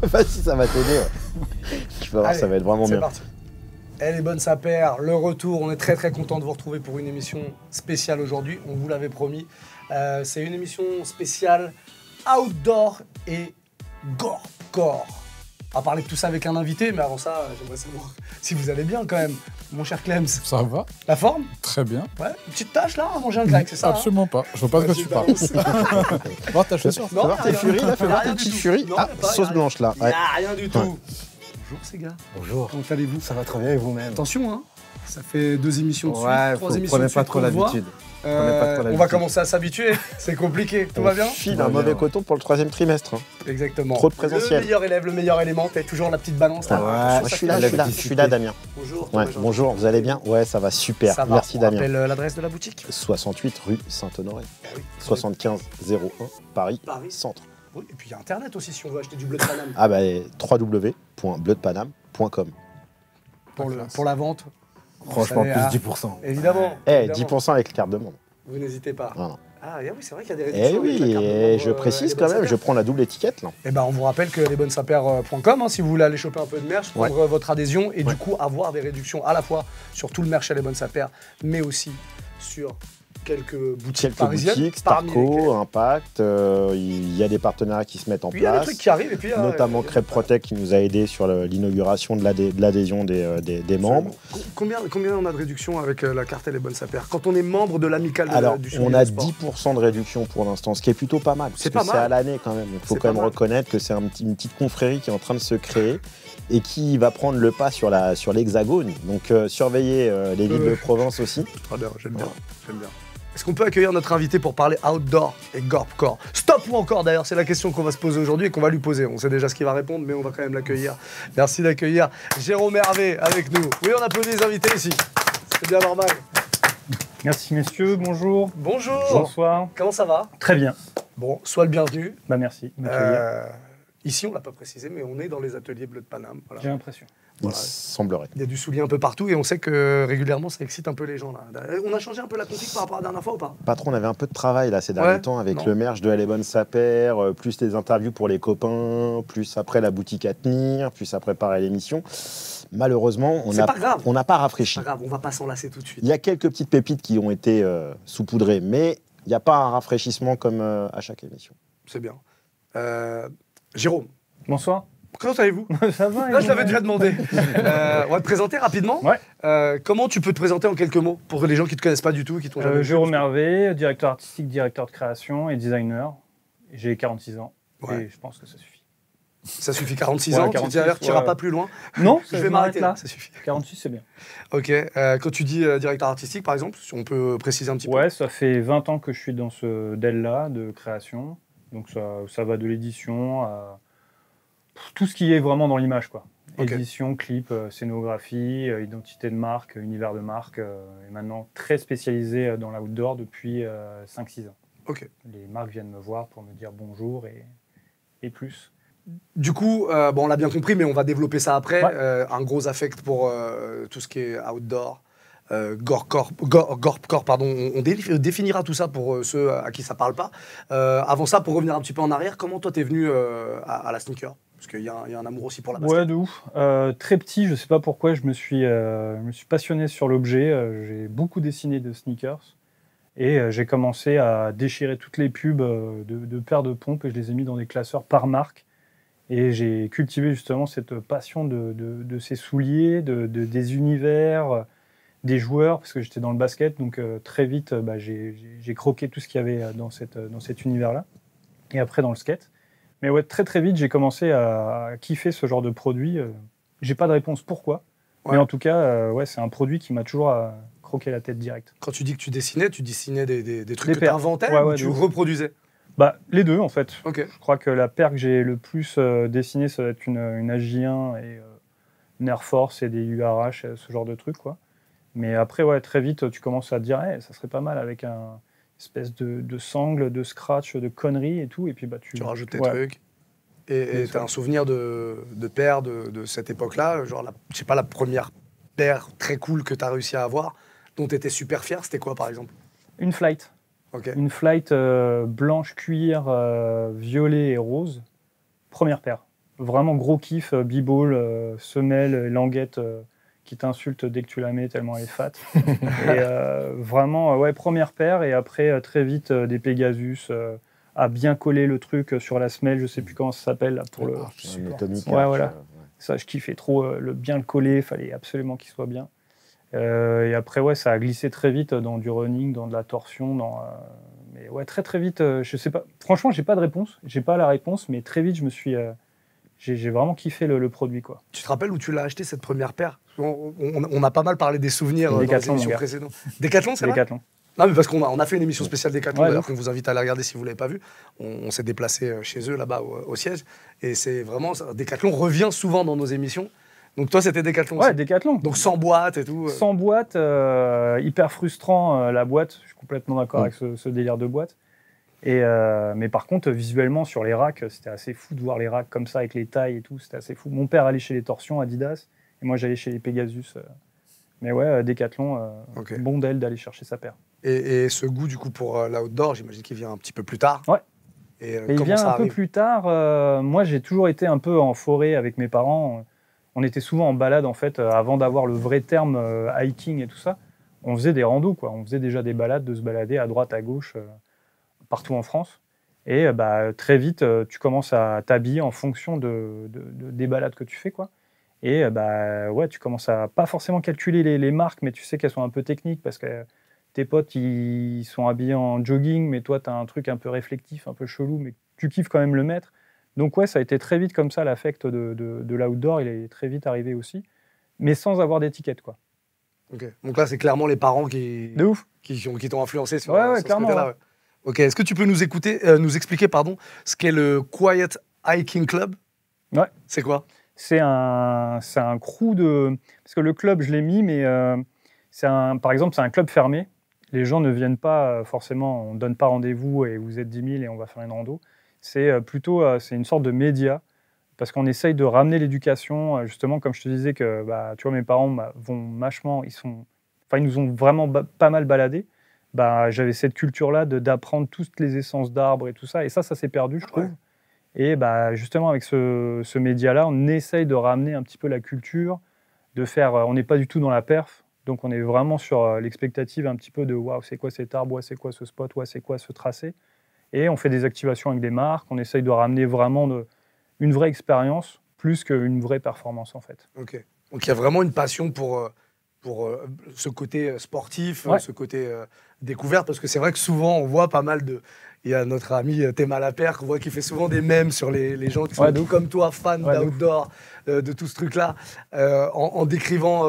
Vas-y, ça va t'aider. Ouais. Tu vas voir, ça va être vraiment bien. C'est parti. Elle est bonne sa paire, le retour. On est très content de vous retrouver pour une émission spéciale aujourd'hui. On vous l'avait promis. C'est une émission spéciale outdoor et gore-core. On va parler de tout ça avec un invité, mais avant ça, j'aimerais savoir si vous allez bien quand même, mon cher Clems. Ça va. La forme? Très bien. Ouais, une petite tâche là, à manger un grec, c'est ça? Absolument pas. Je vois pas de quoi tu parles. Voir ta chaussure. Fais voir tes furies, là, fais voir tes petites furies. Ah, sauce blanche là. Il n'y a rien du tout. Bonjour ces gars. Bonjour. Comment allez-vous? Ça va très bien et vous-même? Attention, hein. Ça fait 2 émissions de suite, Ouais, 3 émissions de prenez suite pas trop qu'on voit. l'habitude. On va commencer à s'habituer, c'est compliqué. Tout va bien? File un mauvais coton pour le 3e trimestre. Exactement. Trop de présentiel. Le meilleur élève, le meilleur élément, t'as toujours la petite balance là. Ouais, je suis là, Damien. Bonjour. Ouais, bonjour, vous allez bien? Ouais, ça va super. Ça va. Merci Damien. On rappelle l'adresse de la boutique. 68 rue Saint-Honoré. Ah oui. 75 01 Paris, Paris. Centre. Oui, et puis il y a internet aussi si on veut acheter du bleu de Paname. Ah bah www.bleudepaname.com. Pour la vente. Franchement, Vous savez, plus 10%. Évidemment. Eh, évidemment. 10% avec la carte de membre. Vous n'hésitez pas. Voilà. Ah oui, c'est vrai qu'il y a des Eh réductions. oui, avec la carte de et membre, je précise les quand bonnes même, je sapeurs. prends la double étiquette là. Eh ben, on vous rappelle que lesbonnesapeurs.com, si vous voulez aller choper un peu de merch, prendre votre adhésion et du coup avoir des réductions à la fois sur tout le merch chez Les Bonnes Sapeurs, mais aussi sur quelques boutiques parisiennes. Boutiques, parmi lesquelles- Starco, Impact, il y a des partenariats qui se mettent en Puis il y a des place. trucs qui arrivent et puis Notamment Crêpe Protect qui nous a aidé sur l'inauguration de l'adhésion des membres. Combien on a de réduction avec la carte Les Bonnes Sapeurs quand on est membre de l'amicale Alors, du on chemin a du sport? 10% de réduction pour l'instant, ce qui est plutôt pas mal. C'est parce pas que mal. C'est à l'année quand même. Il faut C'est quand même pas mal. reconnaître que c'est une petite confrérie qui est en train de se créer et qui va prendre le pas sur l'Hexagone. Donc, surveillez les villes de Provence aussi. Très bien, j'aime bien. Est-ce qu'on peut accueillir notre invité pour parler outdoor et gorpcore? Stop ou encore d'ailleurs, c'est la question qu'on va se poser aujourd'hui et qu'on va lui poser. On sait déjà ce qu'il va répondre, mais on va quand même l'accueillir. Merci d'accueillir Jérôme Hervé avec nous. Oui, on applaudit les invités ici. C'est bien normal. Merci messieurs, bonjour. Bonjour. Bonsoir. Comment ça va? Très bien. Bon, sois le bienvenu. Bah merci de m'accueillir. Ici, on l'a pas précisé, mais on est dans les ateliers Bleu de Paname. Voilà. J'ai l'impression. Il semblerait. Il y a du soulier un peu partout et on sait que régulièrement, ça excite un peu les gens. Là. On a changé un peu la config par rapport à la dernière fois ou pas? Patron, on avait un peu de travail là ces derniers temps avec le merch de Elle est bonne sa paire, plus les interviews pour les copains, plus après la boutique à tenir, plus à préparer l'émission. Malheureusement, on n'a pas rafraîchi. C'est pas grave, on va pas s'enlacer tout de suite. Il y a quelques petites pépites qui ont été saupoudrées, mais il n'y a pas un rafraîchissement comme à chaque émission. C'est bien. Jérôme. Bonsoir. Comment allez-vous? Ça va. Là, je l'avais déjà demandé. On va te présenter rapidement. Ouais. Comment tu peux te présenter en quelques mots pour les gens qui ne te connaissent pas du tout et qui t'ont jamais vu? Jérôme Hervé, directeur artistique, directeur de création et designer. J'ai 46 ans et je pense que ça suffit. Ça suffit 46 ans, 46, tu n'iras pas plus loin? Non, je vais m'arrêter là. Ça suffit. 46, c'est bien. Ok. Quand tu dis directeur artistique, par exemple, si on peut préciser un petit peu. Ouais, ça fait 20 ans que je suis dans ce DEL-là de création. Donc ça va de l'édition à tout ce qui est vraiment dans l'image, quoi. Okay. Édition, clip, scénographie, identité de marque, univers de marque, et maintenant très spécialisé dans l'outdoor depuis 5-6 ans. Ok. Les marques viennent me voir pour me dire bonjour et plus. Du coup, bon, on l'a bien compris, mais on va développer ça après. Ouais. Un gros affect pour tout ce qui est outdoor, gore-core, pardon. On définira tout ça pour ceux à qui ça parle pas. Avant ça, pour revenir un petit peu en arrière, comment toi t'es venu à la sneaker? Parce qu'il y a un amour aussi pour la basket. Ouais, de ouf. Très petit, je sais pas pourquoi, je me suis passionné sur l'objet. J'ai beaucoup dessiné de sneakers. Et j'ai commencé à déchirer toutes les pubs de paires de pompes et je les ai mis dans des classeurs par marque. Et j'ai cultivé justement cette passion de ces souliers, des univers, des joueurs, parce que j'étais dans le basket. Donc très vite, j'ai croqué tout ce qu'il y avait dans cet univers-là. Et après dans le skate. Mais ouais, très vite, j'ai commencé à kiffer ce genre de produit. J'ai pas de réponse pourquoi. Ouais. Mais en tout cas, c'est un produit qui m'a toujours croqué la tête direct. Quand tu dis que tu dessinais des trucs que tu inventais ou tu reproduisais? Bah, les deux, en fait. Okay. Je crois que la paire que j'ai le plus dessinée, ça va être une AJ1 et une Air Force et des URH, ce genre de trucs, quoi. Mais après, ouais, très vite, tu commences à te dire, hey, ça serait pas mal avec un espèce de sangle, de scratch, de conneries et tout. Et puis, bah, tu rajoutes tes trucs. Et tu as un souvenir de paire de cette époque-là, genre, je sais pas, la première paire très cool que tu as réussi à avoir, dont tu étais super fier, c'était quoi, par exemple? Une Flight. Okay. Une Flight blanche cuir, violet et rose. Première paire. vraiment gros kiff, b-ball, semelle, languette qui t'insulte dès que tu la mets tellement elle est fat. Et vraiment, première paire, et après, très vite, des Pegasus à bien coller le truc sur la semelle, je sais plus comment ça s'appelle, là, pour le... voilà. Ça, je kiffais trop, bien le coller, il fallait absolument qu'il soit bien. Et après, ça a glissé très vite dans du running, dans de la torsion, mais très très vite, je sais pas. Franchement, j'ai pas de réponse, j'ai pas la réponse, mais très vite, j'ai vraiment kiffé le produit, quoi. Tu te rappelles où tu l'as acheté cette première paire? On a pas mal parlé des souvenirs dans les émissions précédentes. Décathlon, c'est vrai? Décathlon. Non, mais parce qu'on a fait une émission spéciale Décathlon, d'ailleurs, qu'on vous invite à aller regarder si vous ne l'avez pas vu. On s'est déplacé chez eux, là-bas, au siège. Et c'est vraiment... Décathlon revient souvent dans nos émissions. Donc toi, c'était Décathlon aussi? Ouais, Décathlon. Donc sans boîte et tout. Sans boîte, hyper frustrant, la boîte. Je suis complètement d'accord avec ce délire de boîte. Mais par contre, visuellement, sur les racks, c'était assez fou de voir les racks comme ça, avec les tailles et tout. C'était assez fou. Mon père allait chez les Torsions, Adidas, et moi, j'allais chez les Pegasus. Mais Décathlon, bon d'elle d'aller chercher sa paire. Et ce goût, du coup, pour l'outdoor, j'imagine qu'il vient un petit peu plus tard. Ouais. Et il vient un peu plus tard. Moi, j'ai toujours été un peu en forêt avec mes parents. On était souvent en balade, en fait, avant d'avoir le vrai terme hiking et tout ça. On faisait des randos, quoi. On faisait déjà des balades, de se balader à droite, à gauche, partout en France. Et très vite, tu commences à t'habiller en fonction des balades que tu fais, quoi. Et tu commences à pas forcément calculer les marques, mais tu sais qu'elles sont un peu techniques parce que tes potes, ils sont habillés en jogging, mais toi, tu as un truc un peu réflectif, un peu chelou, mais tu kiffes quand même le mettre. Donc ça a été très vite comme ça, l'affect de l'outdoor, il est très vite arrivé aussi, mais sans avoir d'étiquette, quoi. Ok. Donc là, c'est clairement les parents qui t'ont influencé sur ce côté-là. Ouais. Ok. Est-ce que tu peux nous expliquer ce qu'est le Quiet Hiking Club? Ouais. C'est quoi? C'est un crew de... Parce que le club, je l'ai mis, mais par exemple, c'est un club fermé. Les gens ne viennent pas forcément, on ne donne pas rendez-vous et vous êtes 10 000 et on va faire une rando. C'est plutôt c'est une sorte de média parce qu'on essaye de ramener l'éducation. Justement, comme je te disais, que tu vois, mes parents vont vachement... Ils nous ont vraiment pas mal baladés. J'avais cette culture-là d'apprendre toutes les essences d'arbres et tout ça. Et ça s'est perdu, je trouve. Et justement, avec ce média-là, on essaye de ramener un petit peu la culture, de faire... on n'est pas du tout dans la perf, donc on est vraiment sur l'expectative un petit peu de « waouh, c'est quoi cet arbre, c'est quoi ce spot, c'est quoi ce tracé ?» Et on fait des activations avec des marques, on essaye de ramener vraiment une vraie expérience, plus qu'une vraie performance, en fait. Ok. Donc il y a vraiment une passion pour ce côté sportif, ce côté découverte, parce que c'est vrai que souvent, on voit pas mal de... Il y a notre ami Théma Lapère qu'on voit qui fait souvent des mèmes sur les gens qui sont comme toi, fans d'outdoor, de tout ce truc-là, en décrivant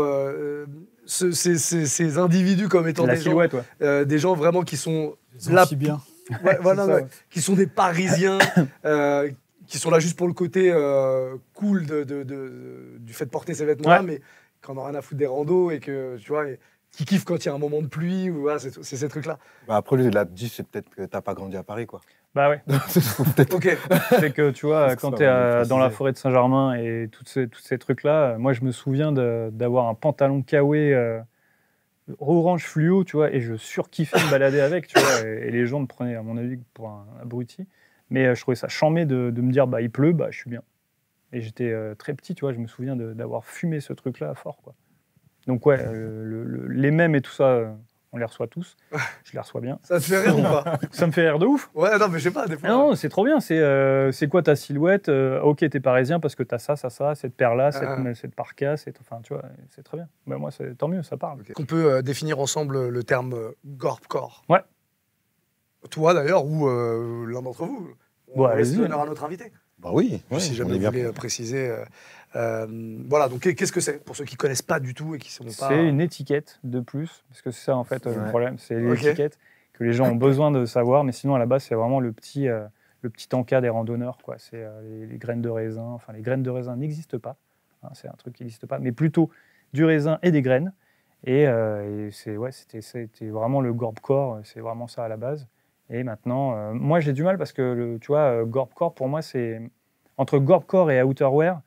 ces individus comme étant des gens vraiment qui sont là bien. Qui sont des Parisiens, qui sont là juste pour le côté cool du fait de porter ces vêtements-là, mais qui n'en ont rien à foutre des randos et que tu vois. Qui kiffe quand il y a un moment de pluie, ou c'est ces trucs-là. Après, là, c'est peut-être que t'as pas grandi à Paris, quoi. Bah ouais. Ok. C'est que tu vois, quand tu es dans la forêt de Saint-Germain et tous ces trucs-là, moi je me souviens d'avoir un pantalon kawé orange fluo, tu vois, et je surkiffais me balader avec, tu vois, et les gens me prenaient, à mon avis, pour un abruti. Mais je trouvais ça chambé de me dire, il pleut, je suis bien. Et j'étais très petit, tu vois, je me souviens d'avoir fumé ce truc-là fort, quoi. Donc les mèmes et tout ça, on les reçoit tous. Je les reçois bien. Ça te fait rire ou pas? Ça me fait rire de ouf. Ouais, non, mais je sais pas, des fois. Non, c'est trop bien. C'est quoi ta silhouette? Ok, t'es parisien parce que t'as ça, cette paire-là, cette parka, enfin, tu vois, c'est très bien. Moi, tant mieux, ça parle. Okay. On peut définir ensemble le terme Gorpcore. Ouais. Toi, d'ailleurs, ou l'un d'entre vous. On laisse l'honneur à notre invité. Oui, si jamais vous voulez préciser. Voilà, donc qu'est-ce que c'est pour ceux qui ne connaissent pas du tout et qui sont pas... C'est une étiquette de plus, parce que c'est ça en fait le problème, c'est l'étiquette que les gens ont besoin de savoir, mais sinon à la base c'est vraiment le petit encas des randonneurs, quoi. C'est les graines de raisin, enfin les graines de raisin n'existent pas, hein, c'est un truc qui n'existe pas, mais plutôt du raisin et des graines, et c'était vraiment le Gorpcore, c'est vraiment ça à la base. Et maintenant, moi j'ai du mal parce que tu vois, Gorpcore pour moi c'est entre Gorpcore et outerwear.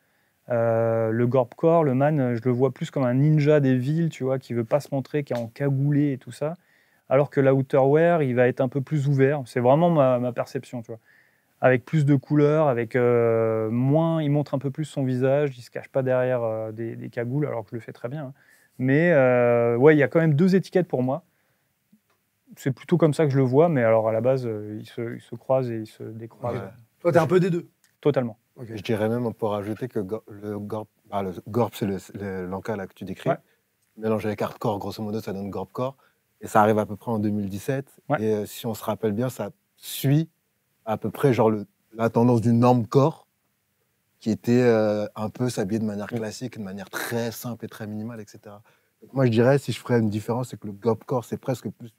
Le Gorpcore, le man, je le vois plus comme un ninja des villes, tu vois, qui veut pas se montrer, qui est en cagoulé et tout ça. Alors que l'outerwear, il va être un peu plus ouvert. C'est vraiment ma perception, tu vois. Avec plus de couleurs, avec moins montre un peu plus son visage, il se cache pas derrière des cagoules, alors que je le fais très bien. Hein. Mais il y a quand même 2 étiquettes pour moi. C'est plutôt comme ça que je le vois, mais alors à la base, ils se croisent et ils se décroisent. Ouais. Toi, t'es un peu des deux. Totalement. Okay. Je dirais même, on peut rajouter que le Gorp, c'est l'Anka là que tu décris. Ouais. Mélangé avec hardcore, grosso modo, ça donne Gorpcore. Et ça arrive à peu près en 2017. Ouais. Et si on se rappelle bien, ça suit à peu près genre la tendance du normcore, qui était un peu s'habiller de manière classique, de manière très simple et très minimale, etc. Donc moi, je dirais, si je ferais une différence, c'est que le Gorpcore, c'est presque plus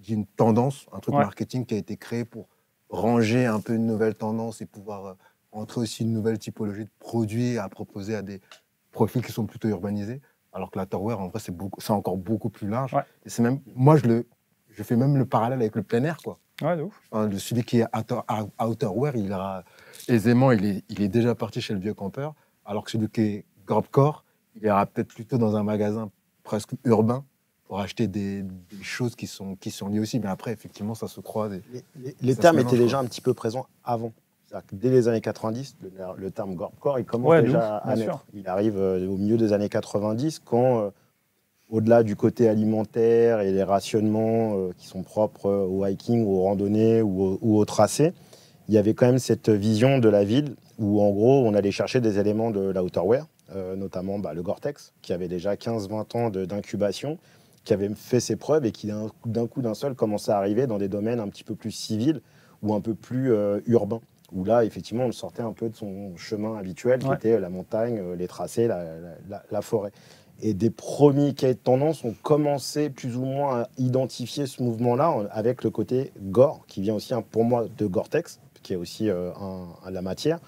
une tendance, un truc marketing qui a été créé pour ranger un peu une nouvelle tendance et pouvoir entrer aussi une nouvelle typologie de produits à proposer à des profils qui sont plutôt urbanisés. Alors que l'outerwear, en vrai, c'est encore beaucoup plus large. Ouais. Et c'est même, moi, je fais même le parallèle avec le plein air, quoi. Ouais, de ouf. Enfin, celui qui est outerwear, il aura aisément, il est déjà parti chez le vieux campeur, alors que celui qui est Gorpcore, il ira peut-être plutôt dans un magasin presque urbain pour acheter des choses qui sont liées aussi. Mais après, effectivement, ça se croise. Les termes étaient déjà un petit peu présents avant. C'est-à-dire que dès les années 90, le terme Gorpcore, il commence déjà à naître. Sûr. Il arrive au milieu des années 90, quand, au-delà du côté alimentaire et les rationnements qui sont propres au hiking, aux randonnées ou au tracé, il y avait quand même cette vision de la ville où, en gros, on allait chercher des éléments de l'outerwear, notamment le Gore-Tex, qui avait déjà 15-20 ans d'incubation, qui avait fait ses preuves et qui, d'un coup d'un seul, commençait à arriver dans des domaines un petit peu plus civils ou un peu plus urbains, où là, effectivement, on sortait un peu de son chemin habituel, qui était la montagne, les tracés, la forêt. Et des premiers cahiers de tendance ont commencé plus ou moins à identifier ce mouvement-là avec le côté gore, qui vient aussi pour moi de Gore-Tex, qui est aussi la matière,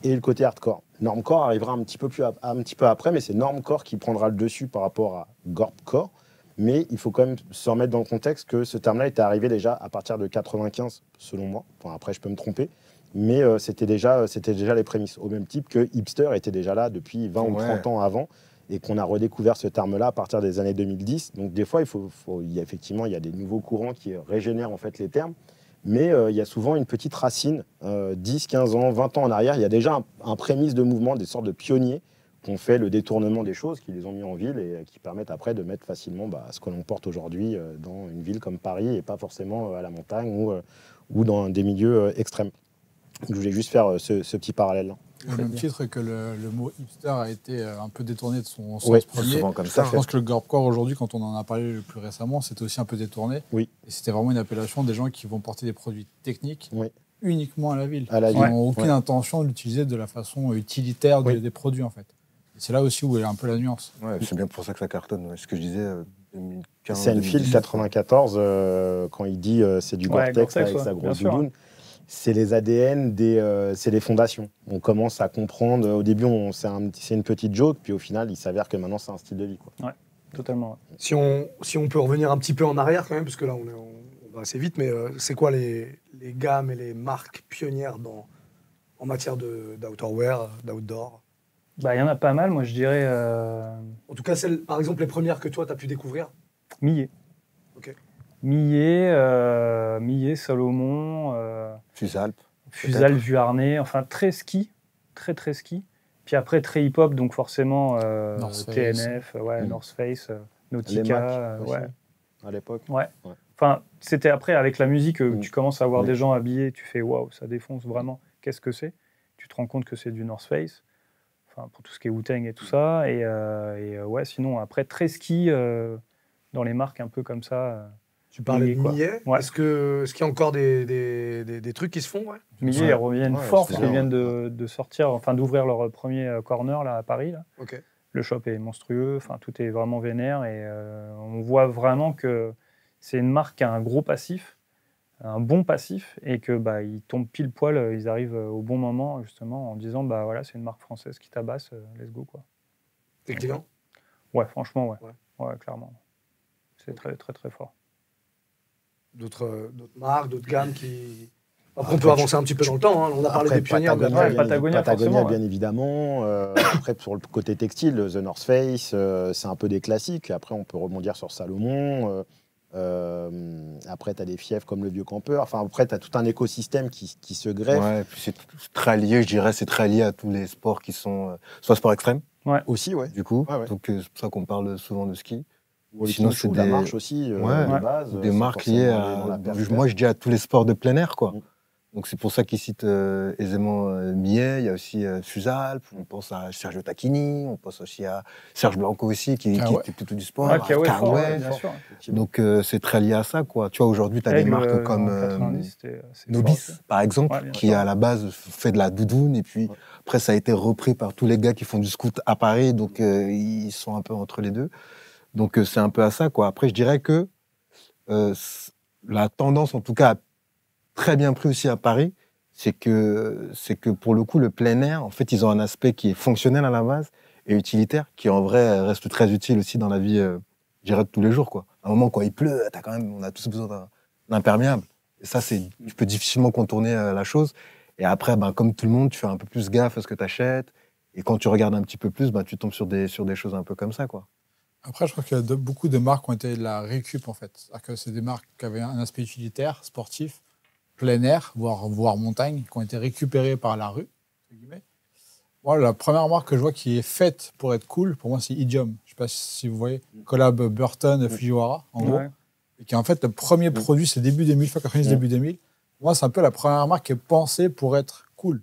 et le côté hardcore. Normcore arrivera un petit peu après, mais c'est Normcore qui prendra le dessus par rapport à Gorpcore. Mais il faut quand même se remettre dans le contexte que ce terme-là était arrivé déjà à partir de 95, selon moi. Enfin, après, je peux me tromper. Mais c'était déjà les prémices. Au même type que hipster était déjà là depuis 20 ou 30 ans avant, et qu'on a redécouvert ce terme-là à partir des années 2010. Donc des fois, effectivement, il y a des nouveaux courants qui régénèrent en fait les termes. Mais il y a souvent une petite racine, 10, 15 ans, 20 ans en arrière. Il y a déjà un prémisse de mouvement, des sortes de pionniers qui ont fait le détournement des choses, qui les ont mis en ville et qui permettent après de mettre facilement ce que l'on porte aujourd'hui dans une ville comme Paris et pas forcément à la montagne ou dans des milieux extrêmes. Je voulais juste faire ce petit parallèle-là. Au même titre que le mot hipster a été un peu détourné de son sens premier. Souvent comme ça. Je pense que le Gorpcore aujourd'hui, quand on en a parlé le plus récemment, c'était aussi un peu détourné. Oui. Et c'était vraiment une appellation des gens qui vont porter des produits techniques uniquement à la ville. À la ville. Ils n'ont aucune intention de l'utiliser de la façon utilitaire des produits, en fait. Et c'est là aussi où il y a un peu la nuance. Ouais, c'est bien pour ça que ça cartonne. Ce que je disais, 2015. Seinfeld, 94, quand il dit c'est du Gore-Tex avec sa grosse doudoune. C'est les ADN, c'est les fondations. On commence à comprendre. Au début, c'est une petite joke, puis au final, il s'avère que maintenant, c'est un style de vie, quoi. Ouais, totalement. Si on peut revenir un petit peu en arrière quand même, parce que là, on va assez vite, mais c'est quoi les gammes et les marques pionnières en matière d'outerwear, d'outdoor? Il y en a pas mal, moi, je dirais... En tout cas, par exemple, les premières que toi, tu as pu découvrir? Millet. Ok. Millet, Salomon, Fusalp, Vuarnet, enfin très ski, très ski. Puis après très hip-hop, donc forcément TNF, North Face, Nautica, à l'époque. Ouais. Enfin, c'était après avec la musique que tu commences à voir des gens habillés, tu fais waouh, ça défonce vraiment. Qu'est-ce que c'est? Tu te rends compte que c'est du North Face. Enfin, pour tout ce qui est Wu-Tang et tout ça. Et sinon après très ski dans les marques un peu comme ça. Tu parlais de Millet. Est-ce qu'il y a encore des trucs qui se font? Millet, ils reviennent fort parce qu'ils viennent de sortir, enfin d'ouvrir leur premier corner là, à Paris. Là. Okay. Le shop est monstrueux, enfin tout est vraiment vénère et on voit vraiment que c'est une marque qui a un gros passif, un bon passif et que ils tombent pile poil, ils arrivent au bon moment justement en disant voilà c'est une marque française qui tabasse, let's go quoi. T'es client? Ouais, franchement ouais, clairement. C'est très très très fort. D'autres marques, d'autres gammes qui... Après, on peut avancer un petit peu dans le temps. Hein. On a parlé des pionniers. Patagonia, bien évidemment. Après, sur le côté textile, The North Face, c'est un peu des classiques. Après, on peut rebondir sur Salomon. Après, tu as des fiefs comme le Vieux Campeur. Enfin, après, tu as tout un écosystème qui se greffe. Ouais, et puis c'est très lié, je dirais, c'est très lié à tous les sports qui sont soit sport extrême. Ouais. Aussi, ouais. Du coup, ouais. Donc c'est pour ça qu'on parle souvent de ski. Sinon, c'est la marche aussi, de base. Des marques liées à... Moi, je dis à tous les sports de plein air, quoi. Donc c'est pour ça qu'ils citent aisément Millet, il y a aussi Fusalp, on pense à Sergio Tacchini, on pense aussi à Serge Blanco aussi, qui était plutôt du sport. Bien sûr. Donc c'est très lié à ça, quoi. Tu vois, aujourd'hui, tu as des marques comme Nobis, par exemple, qui à la base fait de la doudoune, et puis après, ça a été repris par tous les gars qui font du scout à Paris, donc ils sont un peu entre les deux. Donc c'est un peu à ça, quoi. Après, je dirais que la tendance, en tout cas, très bien pris aussi à Paris, c'est que pour le coup, le plein air, en fait, ils ont un aspect qui est fonctionnel à la base et utilitaire, qui en vrai reste très utile aussi dans la vie, je dirais, de tous les jours, quoi. À un moment, quand il pleut, on a tous besoin d'un imperméable. Et ça, tu peux difficilement contourner la chose. Et après, comme tout le monde, tu fais un peu plus gaffe à ce que tu achètes. Et quand tu regardes un petit peu plus, tu tombes sur des choses un peu comme ça, quoi. Après, je crois qu'il y a beaucoup de marques ont été de la récup, en fait. C'est-à-dire que c'est des marques qui avaient un aspect utilitaire, sportif, plein air, voire montagne, qui ont été récupérées par la rue. Moi, la première marque que je vois qui est faite pour être cool, pour moi, c'est Idiom. Je ne sais pas si vous voyez. Collab Burton, Fujiwara, en gros. Et qui est en fait le premier produit, c'est début 2000, fin 90, début 2000. Moi, c'est un peu la première marque qui est pensée pour être cool.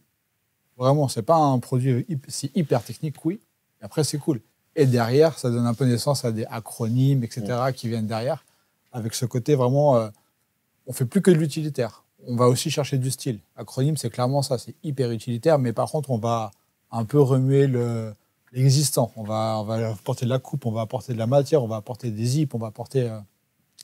Vraiment, c'est pas un produit, c'est hyper technique, oui. Et après, c'est cool. Et derrière, ça donne un peu naissance à des acronymes, etc., qui viennent derrière, avec ce côté vraiment, on fait plus que de l'utilitaire. On va aussi chercher du style. Acronyme, c'est clairement ça, c'est hyper utilitaire, mais par contre, on va un peu remuer l'existant. On va apporter de la coupe, on va apporter de la matière, on va apporter des zips, on va apporter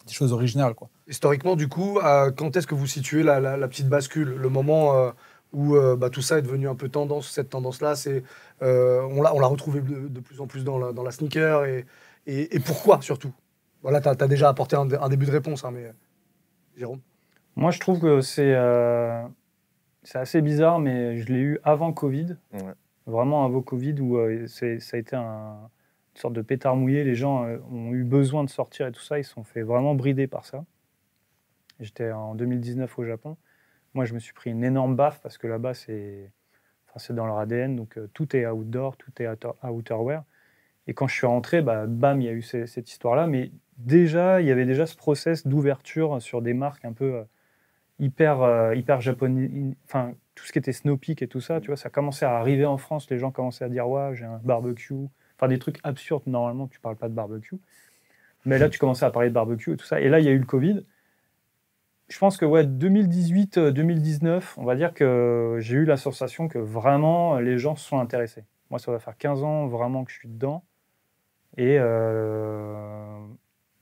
des choses originales, quoi. Historiquement, du coup, quand est-ce que vous situez la petite bascule, le moment où tout ça est devenu un peu tendance? Cette tendance-là, on l'a retrouvé de plus en plus dans la sneaker, et pourquoi surtout? Voilà, tu as déjà apporté un début de réponse, mais Jérôme? Moi, je trouve que c'est assez bizarre, mais je l'ai eu avant Covid, vraiment avant Covid, où ça a été une sorte de pétard mouillé. Les gens ont eu besoin de sortir et tout ça, ils se sont fait vraiment brider par ça. J'étais en 2019 au Japon. Moi, je me suis pris une énorme baffe parce que là-bas, c'est dans leur ADN, donc tout est outdoor, tout est outerwear. Et quand je suis rentré, bam, il y a eu cette histoire-là, mais déjà, il y avait déjà ce process d'ouverture sur des marques un peu hyper japonais, enfin tout ce qui était Snow Peak et tout ça, tu vois, ça commençait à arriver en France, les gens commençaient à dire ouais, j'ai un barbecue, enfin des trucs absurdes, normalement tu parles pas de barbecue, mais là tu commençais à parler de barbecue et tout ça, et là il y a eu le Covid. Je pense que 2018-2019, on va dire que j'ai eu la sensation que vraiment les gens se sont intéressés. Moi ça va faire 15 ans vraiment que je suis dedans, et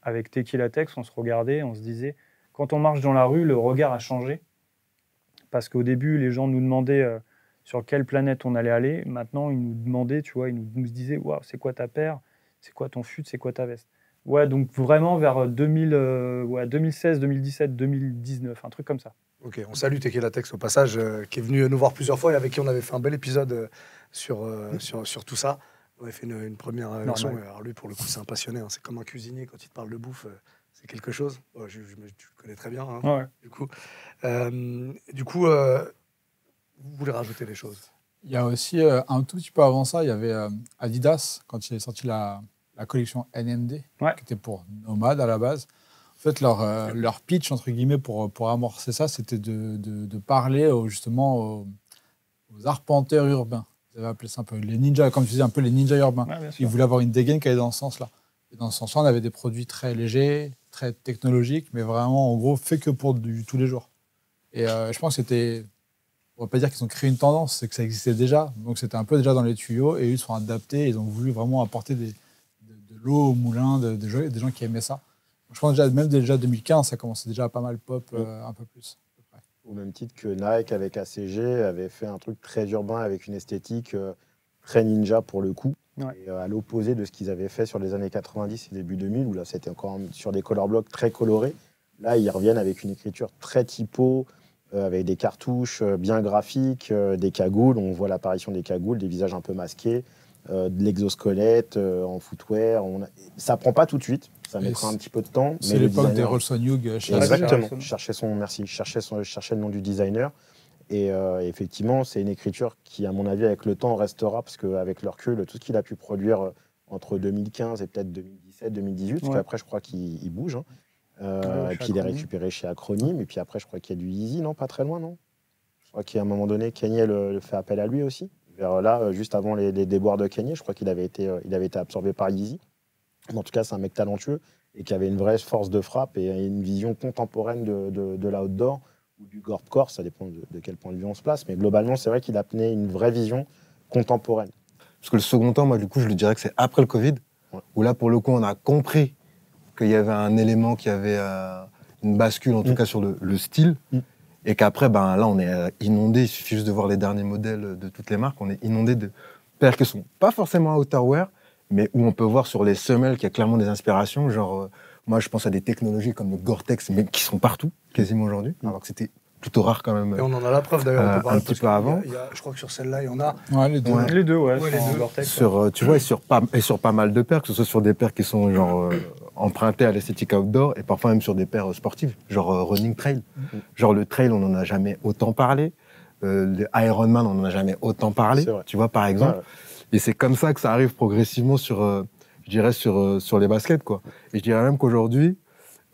avec Tequila Tex, on se regardait, on se disait, quand on marche dans la rue, le regard a changé. Parce qu'au début, les gens nous demandaient sur quelle planète on allait aller. Maintenant, ils nous demandaient, tu vois, ils nous disaient, waouh, c'est quoi ta paire? C'est quoi ton fut? C'est quoi ta veste? Ouais, donc vraiment vers 2016, 2017, 2019, un truc comme ça. Ok, on salue Tequila Tex au passage, qui est venu nous voir plusieurs fois et avec qui on avait fait un bel épisode sur tout ça. On avait fait une première version. Alors lui, pour le coup, c'est un passionné. C'est comme un cuisinier quand il te parle de bouffe. C'est quelque chose. Tu le connais très bien, ouais. Du coup, vous voulez rajouter des choses? Il y a aussi, un tout petit peu avant ça, il y avait Adidas, quand il est sorti la collection NMD, qui était pour Nomade à la base. En fait, leur pitch, entre guillemets, pour amorcer ça, c'était de parler justement aux arpenteurs urbains. Ils avaient appelé ça un peu les ninjas, comme tu disais, un peu les ninjas urbains. Ouais, ils voulaient avoir une dégaine qui allait dans ce sens-là. Et dans ce sens-là, on avait des produits très légers, très technologiques, mais vraiment, en gros, fait que pour tous les jours. Et je pense que c'était... On ne va pas dire qu'ils ont créé une tendance, c'est que ça existait déjà. Donc, c'était un peu déjà dans les tuyaux. Et ils se sont adaptés. Ils ont voulu vraiment apporter de l'eau au moulin, des gens qui aimaient ça. Donc, je pense même déjà 2015, ça commençait déjà à pas mal pop, un peu plus. Au même titre que Nike, avec ACG, avait fait un truc très urbain, avec une esthétique très ninja pour le coup. Ouais. Et à l'opposé de ce qu'ils avaient fait sur les années 90 et début 2000, où là c'était encore sur des color blocks très colorés. Là, ils reviennent avec une écriture très typo, avec des cartouches bien graphiques, des cagoules. On voit l'apparition des cagoules, des visages un peu masqués, de l'exosquelette en footwear. Ça prend pas tout de suite. Ça mettra un petit peu de temps. C'est l'époque des Rolson Hughes. Exactement. Je cherchais le nom du designer. Et effectivement, c'est une écriture qui, à mon avis, avec le temps, restera, parce qu'avec le recul, tout ce qu'il a pu produire entre 2015 et peut-être 2017, 2018, parce qu'après, je crois qu'il bouge. Et puis, il est récupéré chez Acronym. Et puis après, je crois qu'il y a du Yeezy, non? Pas très loin, non? Je crois qu'à un moment donné, Kanye le fait appel à lui aussi. Vers là, juste avant les déboires de Kanye, je crois qu'il avait été absorbé par Yeezy. Mais en tout cas, c'est un mec talentueux et qui avait une vraie force de frappe et une vision contemporaine de l'outdoor ou du gorpcore, ça dépend de quel point de vue on se place. Mais globalement, c'est vrai qu'il a amené une vraie vision contemporaine. Parce que le second temps, moi, du coup, je le dirais que c'est après le Covid, où là, pour le coup, on a compris qu'il y avait un élément qui avait une bascule, en tout cas, sur le style. Et qu'après, là, on est inondé. Il suffit juste de voir les derniers modèles de toutes les marques. On est inondé de paires qui sont pas forcément outerwear, mais où on peut voir sur les semelles qu'il y a clairement des inspirations. Genre, moi, je pense à des technologies comme le Gore-Tex, mais qui sont partout, quasiment aujourd'hui, alors que c'était plutôt rare quand même. Et on en a la preuve d'ailleurs. Un petit peu avant. Je crois que sur celle-là, il y en a. Les deux. Les deux, les deux. Gore-Tex. Tu vois, et sur pas mal de paires, que ce soit sur des paires qui sont genre empruntées à l'esthétique outdoor, et parfois même sur des paires sportives, genre running trail. Genre le trail, on n'en a jamais autant parlé. Le Ironman, on n'en a jamais autant parlé. Tu vois, par exemple. Et c'est comme ça que ça arrive progressivement sur les baskets, quoi. Et je dirais même qu'aujourd'hui,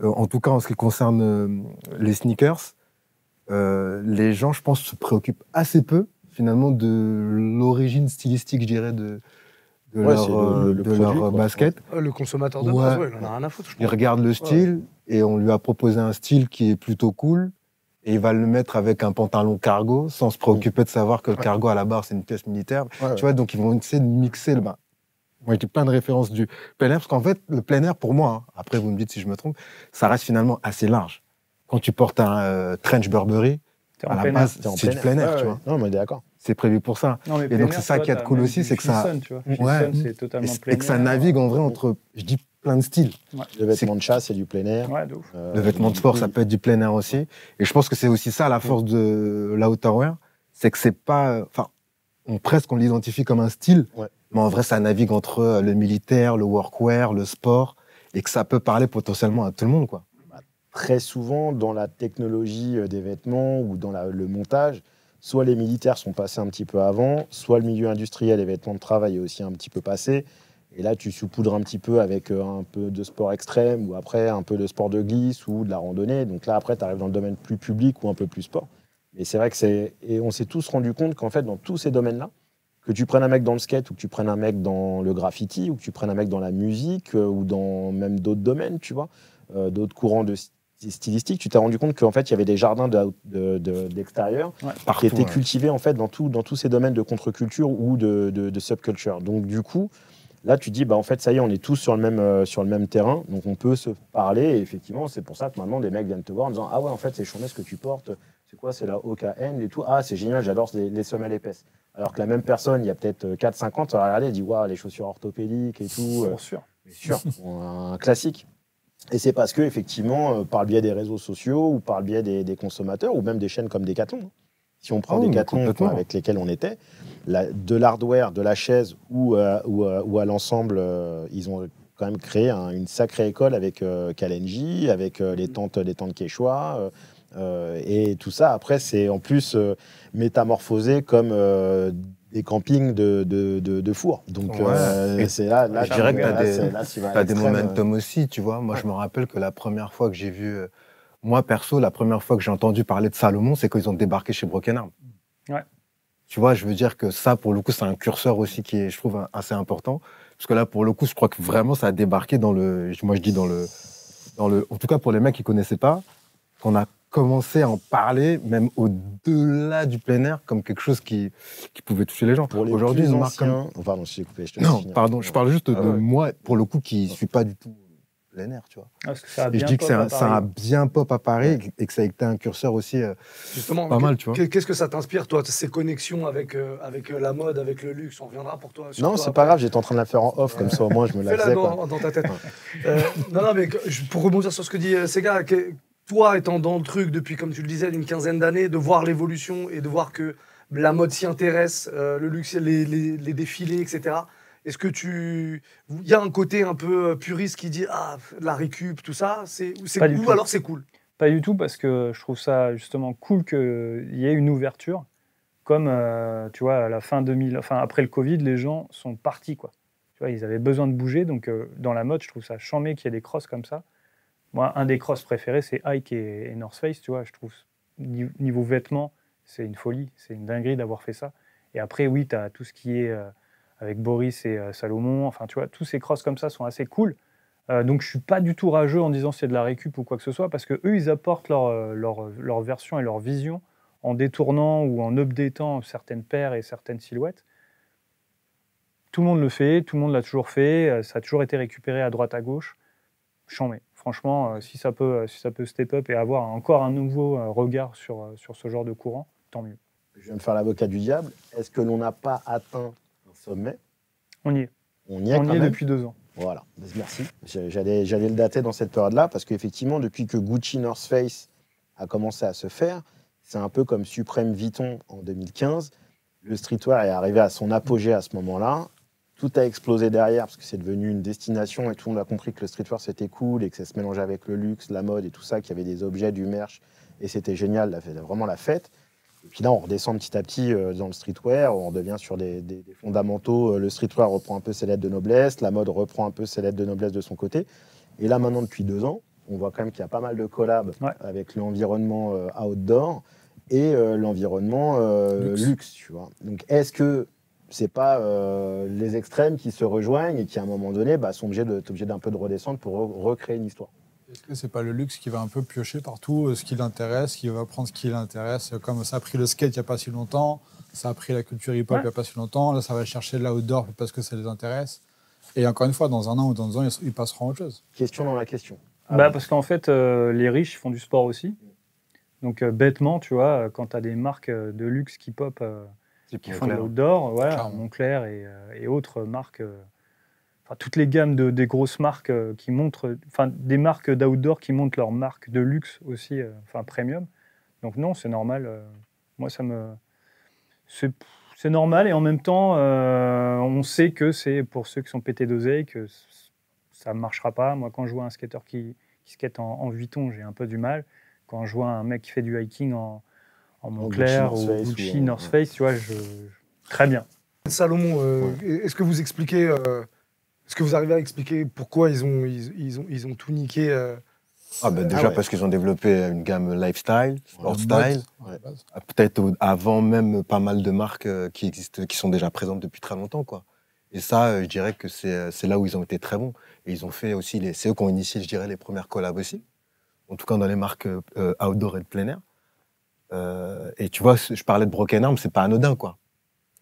en tout cas en ce qui concerne les sneakers, les gens, je pense, se préoccupent assez peu, finalement, de l'origine stylistique, je dirais, de leur basket. Le consommateur de base, il en a rien à foutre, je pense. Il regarde le style et on lui a proposé un style qui est plutôt cool et il va le mettre avec un pantalon cargo sans se préoccuper de savoir que le cargo, à la barre, c'est une pièce militaire. Tu vois, donc ils vont essayer de mixer moi, j'ai plein de références du plein air, parce qu'en fait, le plein air, pour moi, après vous me dites si je me trompe, ça reste finalement assez large. Quand tu portes un trench Burberry, à la base, c'est du plein air, tu vois. Non, mais d'accord. C'est prévu pour ça. Non, et donc, c'est ça qui est cool aussi, c'est que ça. C'est totalement plein air. Et que ça navigue en vrai entre, je dis, plein de styles. Le vêtement de chasse, c'est du plein air. De ouf. Le vêtement de sport, ça peut être du plein air aussi. Et je pense que c'est aussi ça la force de l'outerwear, c'est que c'est pas. Enfin, on l'identifie comme un style, mais en vrai, ça navigue entre le militaire, le workwear, le sport, et que ça peut parler potentiellement à tout le monde, quoi. Très souvent, dans la technologie des vêtements ou dans le montage, soit les militaires sont passés un petit peu avant, soit le milieu industriel et vêtements de travail est aussi un petit peu passé. Et là, tu saupoudres un petit peu avec un peu de sport extrême ou après un peu de sport de glisse ou de la randonnée. Donc là, après, tu arrives dans le domaine plus public ou un peu plus sport. Et c'est vrai que et on s'est tous rendu compte qu'en fait, dans tous ces domaines-là, que tu prennes un mec dans le skate ou que tu prennes un mec dans le graffiti ou que tu prennes un mec dans la musique ou dans même d'autres domaines, tu vois, d'autres courants stylistiques, tu t'es rendu compte qu'en fait, il y avait des jardins d'extérieur qui étaient cultivés en fait, dans tous ces domaines de contre-culture ou de subculture. Donc du coup, là, tu dis, en fait, ça y est, on est tous sur le même terrain, donc on peut se parler. Et effectivement, c'est pour ça que maintenant, des mecs viennent te voir en disant, ah ouais, en fait, c'est chambé ce que tu portes. C'est quoi? C'est la OKN et tout. Ah, c'est génial, j'adore les semelles épaisses. Alors que la même personne, il y a peut-être 4-5 ans, tu vas regarder et dit, waouh, les chaussures orthopédiques et tout. Bien sûr, un classique. Et c'est parce que, effectivement, par le biais des réseaux sociaux ou par le biais des consommateurs ou même des chaînes comme Decathlon, si on prend Decathlon avec lesquels on était, de l'hardware, de la chaise ou à l'ensemble, ils ont quand même créé une sacrée école avec Kalenji, avec les tentes Quechua. Et tout ça, après, c'est en plus métamorphosé comme des campings de four. Donc, c'est là, je dirais que tu as des momentum aussi, tu vois. Moi, je me rappelle que la première fois que j'ai vu, moi, perso, la première fois que j'ai entendu parler de Salomon, c'est quand ils ont débarqué chez Broken Arm. Tu vois, je veux dire que ça, pour le coup, c'est un curseur aussi qui est, je trouve, assez important. Parce que là, pour le coup, je crois que vraiment, ça a débarqué dans le... Moi, je dis dans le... En tout cas, pour les mecs qui ne connaissaient pas, qu'on a commencé à en parler, même au-delà du plein air, comme quelque chose qui pouvait toucher les gens. Aujourd'hui, une marque comme... Pardon, je t'ai coupé. Non, pardon, je parle juste de moi, pour le coup, qui ne suis pas du tout plein air, tu vois. Et je dis que ça a bien pop à Paris et que ça a été un curseur aussi justement, pas mal, tu vois. Qu'est-ce que ça t'inspire, toi, ces connexions avec la mode, avec le luxe? On reviendra pour toi. Non, c'est pas grave, j'étais en train de la faire en off, comme ça au moins je me la faisais. Fais-la dans ta tête. Non, mais pour rebondir sur ce que dit Sega, toi étant dans le truc depuis, comme tu le disais, une quinzaine d'années, de voir l'évolution et de voir que la mode s'y intéresse, le luxe, les défilés, etc. Est-ce que il y a un côté un peu puriste qui dit la récup, tout ça, ou alors c'est cool? Pas du tout, parce que je trouve ça justement cool qu'il y ait une ouverture. Comme, tu vois, à la fin 2000, après le Covid, les gens sont partis, quoi. Tu vois, ils avaient besoin de bouger, donc dans la mode, je trouve ça chambé qu'il y ait des crosses comme ça. Moi, un des crosses préférés, c'est Ike et North Face, tu vois. Je trouve, niveau vêtements, c'est une folie, c'est une dinguerie d'avoir fait ça. Et après, oui, tu as tout ce qui est avec Boris et Salomon, enfin, tu vois, tous ces crosses comme ça sont assez cool. Donc, je suis pas du tout rageux en disant c'est de la récup ou quoi que ce soit, parce que eux, ils apportent leur version et leur vision en détournant ou en updatant certaines paires et certaines silhouettes. Tout le monde le fait, tout le monde l'a toujours fait, ça a toujours été récupéré à droite à gauche. Chambé. Franchement, si ça peut step up et avoir encore un nouveau regard sur ce genre de courant, tant mieux. Je viens de faire l'avocat du diable. Est-ce que l'on n'a pas atteint un sommet? On y est. On y est depuis 2 ans. Voilà, merci. J'allais le dater dans cette période-là, parce qu'effectivement, depuis que Gucci North Face a commencé à se faire, c'est un peu comme Supreme Vuitton en 2015. Le streetwear est arrivé à son apogée à ce moment-là. Tout a explosé derrière, parce que c'est devenu une destination et tout le monde a compris que le streetwear c'était cool et que ça se mélangeait avec le luxe, la mode et tout ça, qu'il y avait des objets, du merch, et c'était génial, vraiment la fête. Et puis là, on redescend petit à petit dans le streetwear, on revient sur des fondamentaux. Le streetwear reprend un peu ses lettres de noblesse, la mode reprend un peu ses lettres de noblesse de son côté. Et là, maintenant, depuis 2 ans, on voit quand même qu'il y a pas mal de collabs avec l'environnement outdoor et l'environnement luxe, tu vois. Donc, est-ce que c'est pas les extrêmes qui se rejoignent et qui, à un moment donné, sont obligés d'un peu de redescendre pour recréer une histoire? Est-ce que c'est pas le luxe qui va un peu piocher partout ce qui l'intéresse, qui va prendre ce qui l'intéresse? Comme ça a pris le skate il n'y a pas si longtemps, ça a pris la culture hip-hop il n'y a pas si longtemps, là ça va chercher de l'outdoor parce que ça les intéresse. Et encore une fois, dans 1 an ou dans 2 ans, ils passeront à autre chose. Question dans la question. Parce qu'en fait, les riches font du sport aussi. Donc bêtement, tu vois, quand tu as des marques de luxe qui pop, qui font de l'outdoor, voilà, Moncler et autres marques... toutes les gammes des grosses marques qui montrent, des marques d'outdoor qui montrent leurs marques de luxe aussi, premium. Donc non, c'est normal. Moi, c'est normal, et en même temps, on sait que c'est pour ceux qui sont pétés d'oseille que ça ne marchera pas. Moi, quand je vois un skater qui skate en Vuitton, j'ai un peu du mal. Quand je vois un mec qui fait du hiking en Moncler ou Gucci, North Face, tu vois, très bien. Salomon, est-ce que vous expliquez... Est-ce que vous arrivez à expliquer pourquoi ils ont tout niqué Déjà parce qu'ils ont développé une gamme lifestyle, sport style. Peut-être avant même pas mal de marques qui sont déjà présentes depuis très longtemps, quoi. Et ça, je dirais que c'est là où ils ont été très bons. Et ils ont fait aussi, c'est eux qui ont initié, je dirais, les premières collabs aussi. En tout cas, dans les marques outdoor et de plein air. Et tu vois, je parlais de Broken Arm, c'est pas anodin, quoi.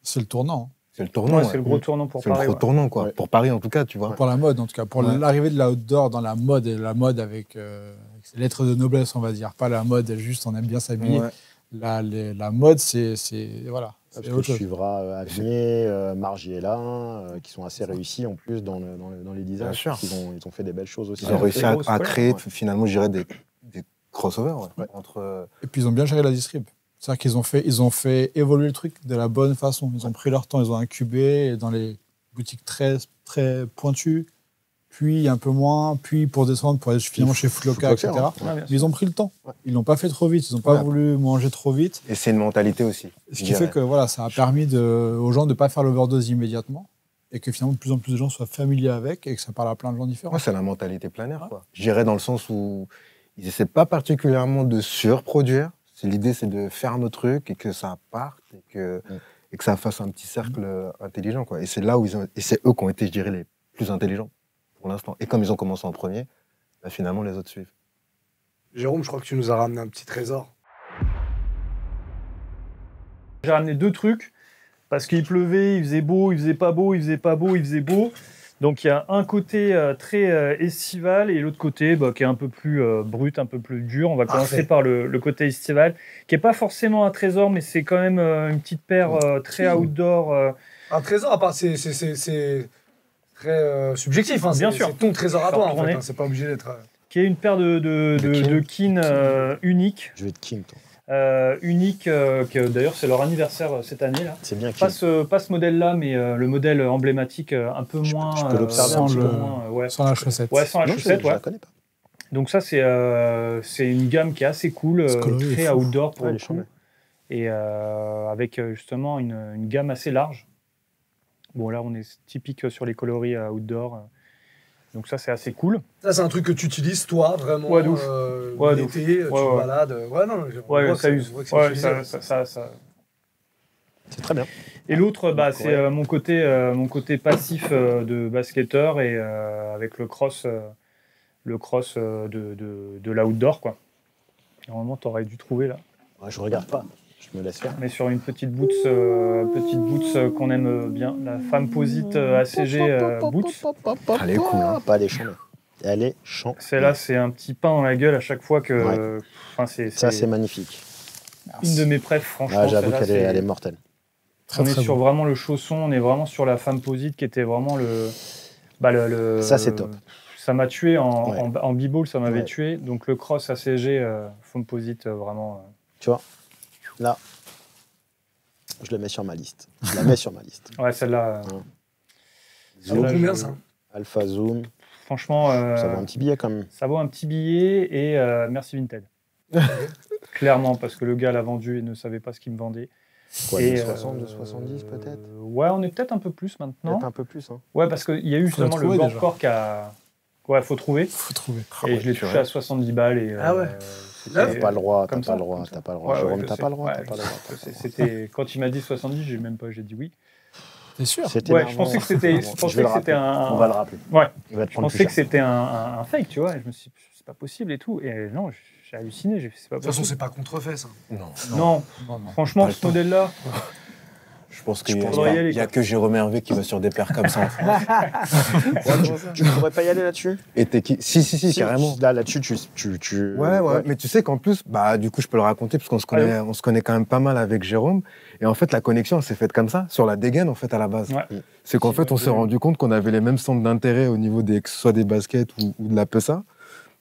C'est le tournant. C'est le tournant. C'est le gros tournant pour Paris. C'est le gros tournant, quoi. Pour Paris, en tout cas, tu vois. Pour la mode, en tout cas. Pour l'arrivée de l'outdoor dans la mode, et la mode avec ses lettres de noblesse, on va dire. Pas la mode, juste on aime bien s'habiller. La mode, c'est voilà. Parce que tu suivras Avier, Margiela, qui sont assez réussis en plus dans les designs. Bien sûr. Ils ont fait des belles choses aussi. Ils ont réussi à créer, finalement, je dirais, des crossovers. Entre... Et puis ils ont bien géré la distrib. C'est-à-dire qu'ils ont fait évoluer le truc de la bonne façon. Ils ont pris leur temps, ils ont incubé dans les boutiques très, très pointues, puis un peu moins, puis pour descendre, pour aller finalement chez Foot Locker, etc. Mais ils ont pris le temps. Ils l'ont pas fait trop vite, ils n'ont pas voulu manger trop vite. Et c'est une mentalité aussi. Ce qui fait que ça a permis aux gens de ne pas faire l'overdose immédiatement et que finalement de plus en plus de gens soient familiers avec et que ça parle à plein de gens différents. C'est la mentalité plein air, quoi. Je dirais dans le sens où ils essaient pas particulièrement de surproduire. L'idée, c'est de faire nos trucs et que ça parte et que ça fasse un petit cercle intelligent, quoi. Et c'est là où et c'est eux qui ont été, je dirais, les plus intelligents pour l'instant. Et comme ils ont commencé en premier, finalement, les autres suivent. Jérôme, je crois que tu nous as ramené un petit trésor. J'ai ramené 2 trucs parce qu'il pleuvait, il faisait beau, il faisait pas beau, il faisait pas beau, il faisait beau. Donc il y a un côté très estival et l'autre côté qui est un peu plus brut, un peu plus dur. On va commencer par le côté estival, qui n'est pas forcément un trésor, mais c'est quand même une petite paire très outdoor. Un trésor, c'est très subjectif. Bien sûr. C'est ton trésor à toi, en fait. C'est pas obligé d'être... Qui est une paire de kin unique. Je vais être kin, toi. unique, que d'ailleurs c'est leur anniversaire cette année là. C'est bien pas ce modèle-là, mais le modèle emblématique un peu moins. Je peux l'observer un petit peu moins. Sans la chaussette. Ouais, sans la chaussette. Je la connais pas. Donc ça c'est une gamme qui est assez cool, très outdoor pour le coup, et avec justement une gamme assez large. Bon là on est typique sur les coloris outdoor. Donc ça, c'est assez cool. Ça, c'est un truc que tu utilises, toi, vraiment, l'été, tu te balades. Ça use. Ça. C'est très bien. Et l'autre, c'est mon côté passif de basketteur et avec le cross de l'outdoor, quoi. Normalement, tu aurais dû trouver, là. Ouais, je regarde pas. Je me laisse faire. Mais sur une petite boots qu'on aime bien, la Famposite ACG Boots. Elle est cool, hein. Pas les champs. Elle est champ. Celle-là, c'est un petit pain dans la gueule à chaque fois que. Ouais. Ça, c'est magnifique. Une de mes préf, franchement. Ah, j'avoue qu'elle est mortelle. On est sur vraiment le chausson, on est vraiment sur la Famposite qui était vraiment le. Ça, c'est top. Ça m'a tué en b-ball, ça m'avait tué. Donc le cross ACG Famposite, vraiment. Tu vois, là, je le mets sur ma liste. Ouais, celle-là. Ça vaut combien, ça? Alpha Zoom. Franchement. Ça vaut un petit billet, quand même. Ça vaut un petit billet et merci Vinted. Clairement, parce que le gars l'a vendu et ne savait pas ce qu'il me vendait. Quoi, 2,60, 2,70 peut-être? Ouais, on est peut-être un peu plus maintenant. Peut-être un peu plus, hein. Ouais, parce qu'il y a eu justement le Gorpcore qui a. Ouais, faut trouver. Et je l'ai touché à 70 balles. Et, ah ouais. T'as pas le droit, t'as pas le droit. Jérôme, t'as pas le droit. C'était quand il m'a dit 70, j'ai dit oui. T'es sûr? Ouais, je pensais que c'était un. On va le rappeler. Ouais. Je pensais que c'était un fake, tu vois. Et je me suis dit, c'est pas possible et tout. Et non, j'ai halluciné. C'est pas possible. De toute façon, c'est pas contrefait, ça. Non. Franchement, ce modèle-là. Je pense qu'il n'y a que Jérôme Hervé qui va sur des paires comme ça en France. Tu ne pourrais pas y aller là-dessus? Et t'es qui? Si, carrément. Là-dessus, tu... Ouais, mais tu sais qu'en plus, du coup, je peux le raconter parce qu'on se connaît, on se connaît quand même pas mal avec Jérôme. Et en fait, la connexion, elle s'est faite comme ça, sur la dégaine, en fait, à la base. Ouais. C'est qu'en fait, on s'est rendu compte qu'on avait les mêmes centres d'intérêt au niveau que ce soit des baskets ou de la PESA.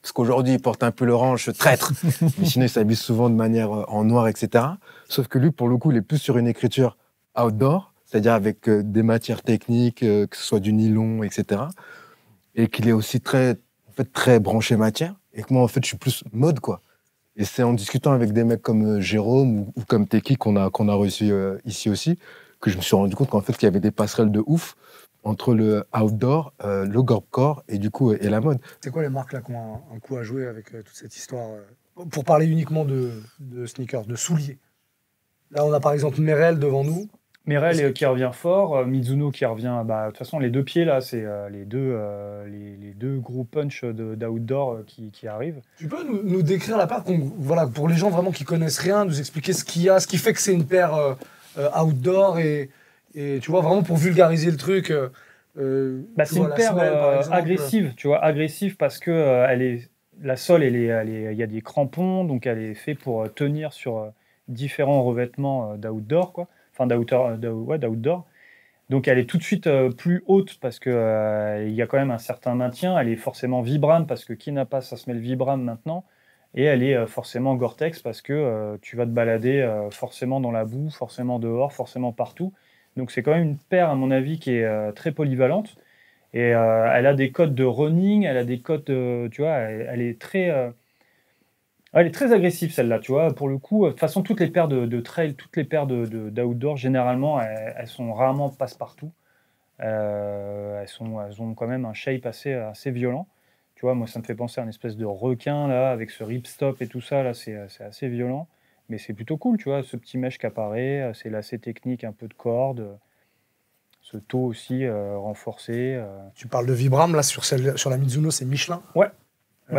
Parce qu'aujourd'hui, il porte un pull orange traître. Mais sinon, il s'habille souvent de manière en noir, etc. Sauf que lui, pour le coup, il est plus sur une écriture outdoor, c'est-à-dire avec des matières techniques, que ce soit du nylon, etc. Et qu'il est aussi très branché matière. Et que moi, en fait, je suis plus mode, quoi. Et c'est en discutant avec des mecs comme Jérôme ou comme Teki qu'on a réussi ici aussi, que je me suis rendu compte qu'en fait, qu'il y avait des passerelles de ouf entre le outdoor, le Gorpcore et du coup et la mode. C'est quoi les marques là qui ont un coup à jouer avec toute cette histoire pour parler uniquement de sneakers, de souliers? Là, on a par exemple Merrell devant nous. Merrell qui revient fort, Mizuno qui revient. De toute façon, les deux pieds là, c'est les deux gros punch d'outdoor qui arrivent. Tu peux nous décrire la paire, voilà, pour les gens vraiment qui connaissent rien, nous expliquer ce qu'il y a, ce qui fait que c'est une paire outdoor et tu vois vraiment pour vulgariser le truc. C'est une paire agressive, tu vois, agressive parce que la sole, il y a des crampons, donc elle est faite pour tenir sur différents revêtements d'outdoor, quoi. Enfin, d'outdoor. Donc, elle est tout de suite plus haute parce qu'il y a quand même un certain maintien. Elle est forcément Vibram parce que qui n'a pas sa semelle Vibram maintenant. Et elle est forcément Gore-Tex parce que tu vas te balader forcément dans la boue, forcément dehors, forcément partout. Donc, c'est quand même une paire, à mon avis, qui est très polyvalente. Et elle a des codes de running, elle a des codes tu vois, elle est très... elle est très agressive, celle-là, tu vois. Pour le coup, de toute façon, toutes les paires de trail, toutes les paires d'outdoor, généralement, elles sont rarement passe-partout. Elles ont quand même un shape assez violent. Tu vois, moi, ça me fait penser à une espèce de requin, là, avec ce ripstop et tout ça, là, c'est assez violent. Mais c'est plutôt cool, tu vois, ce petit mesh qui apparaît, c'est lacet technique, un peu de corde, ce taux aussi renforcé. Tu parles de Vibram, là, sur la Mizuno, c'est Michelin? Ouais.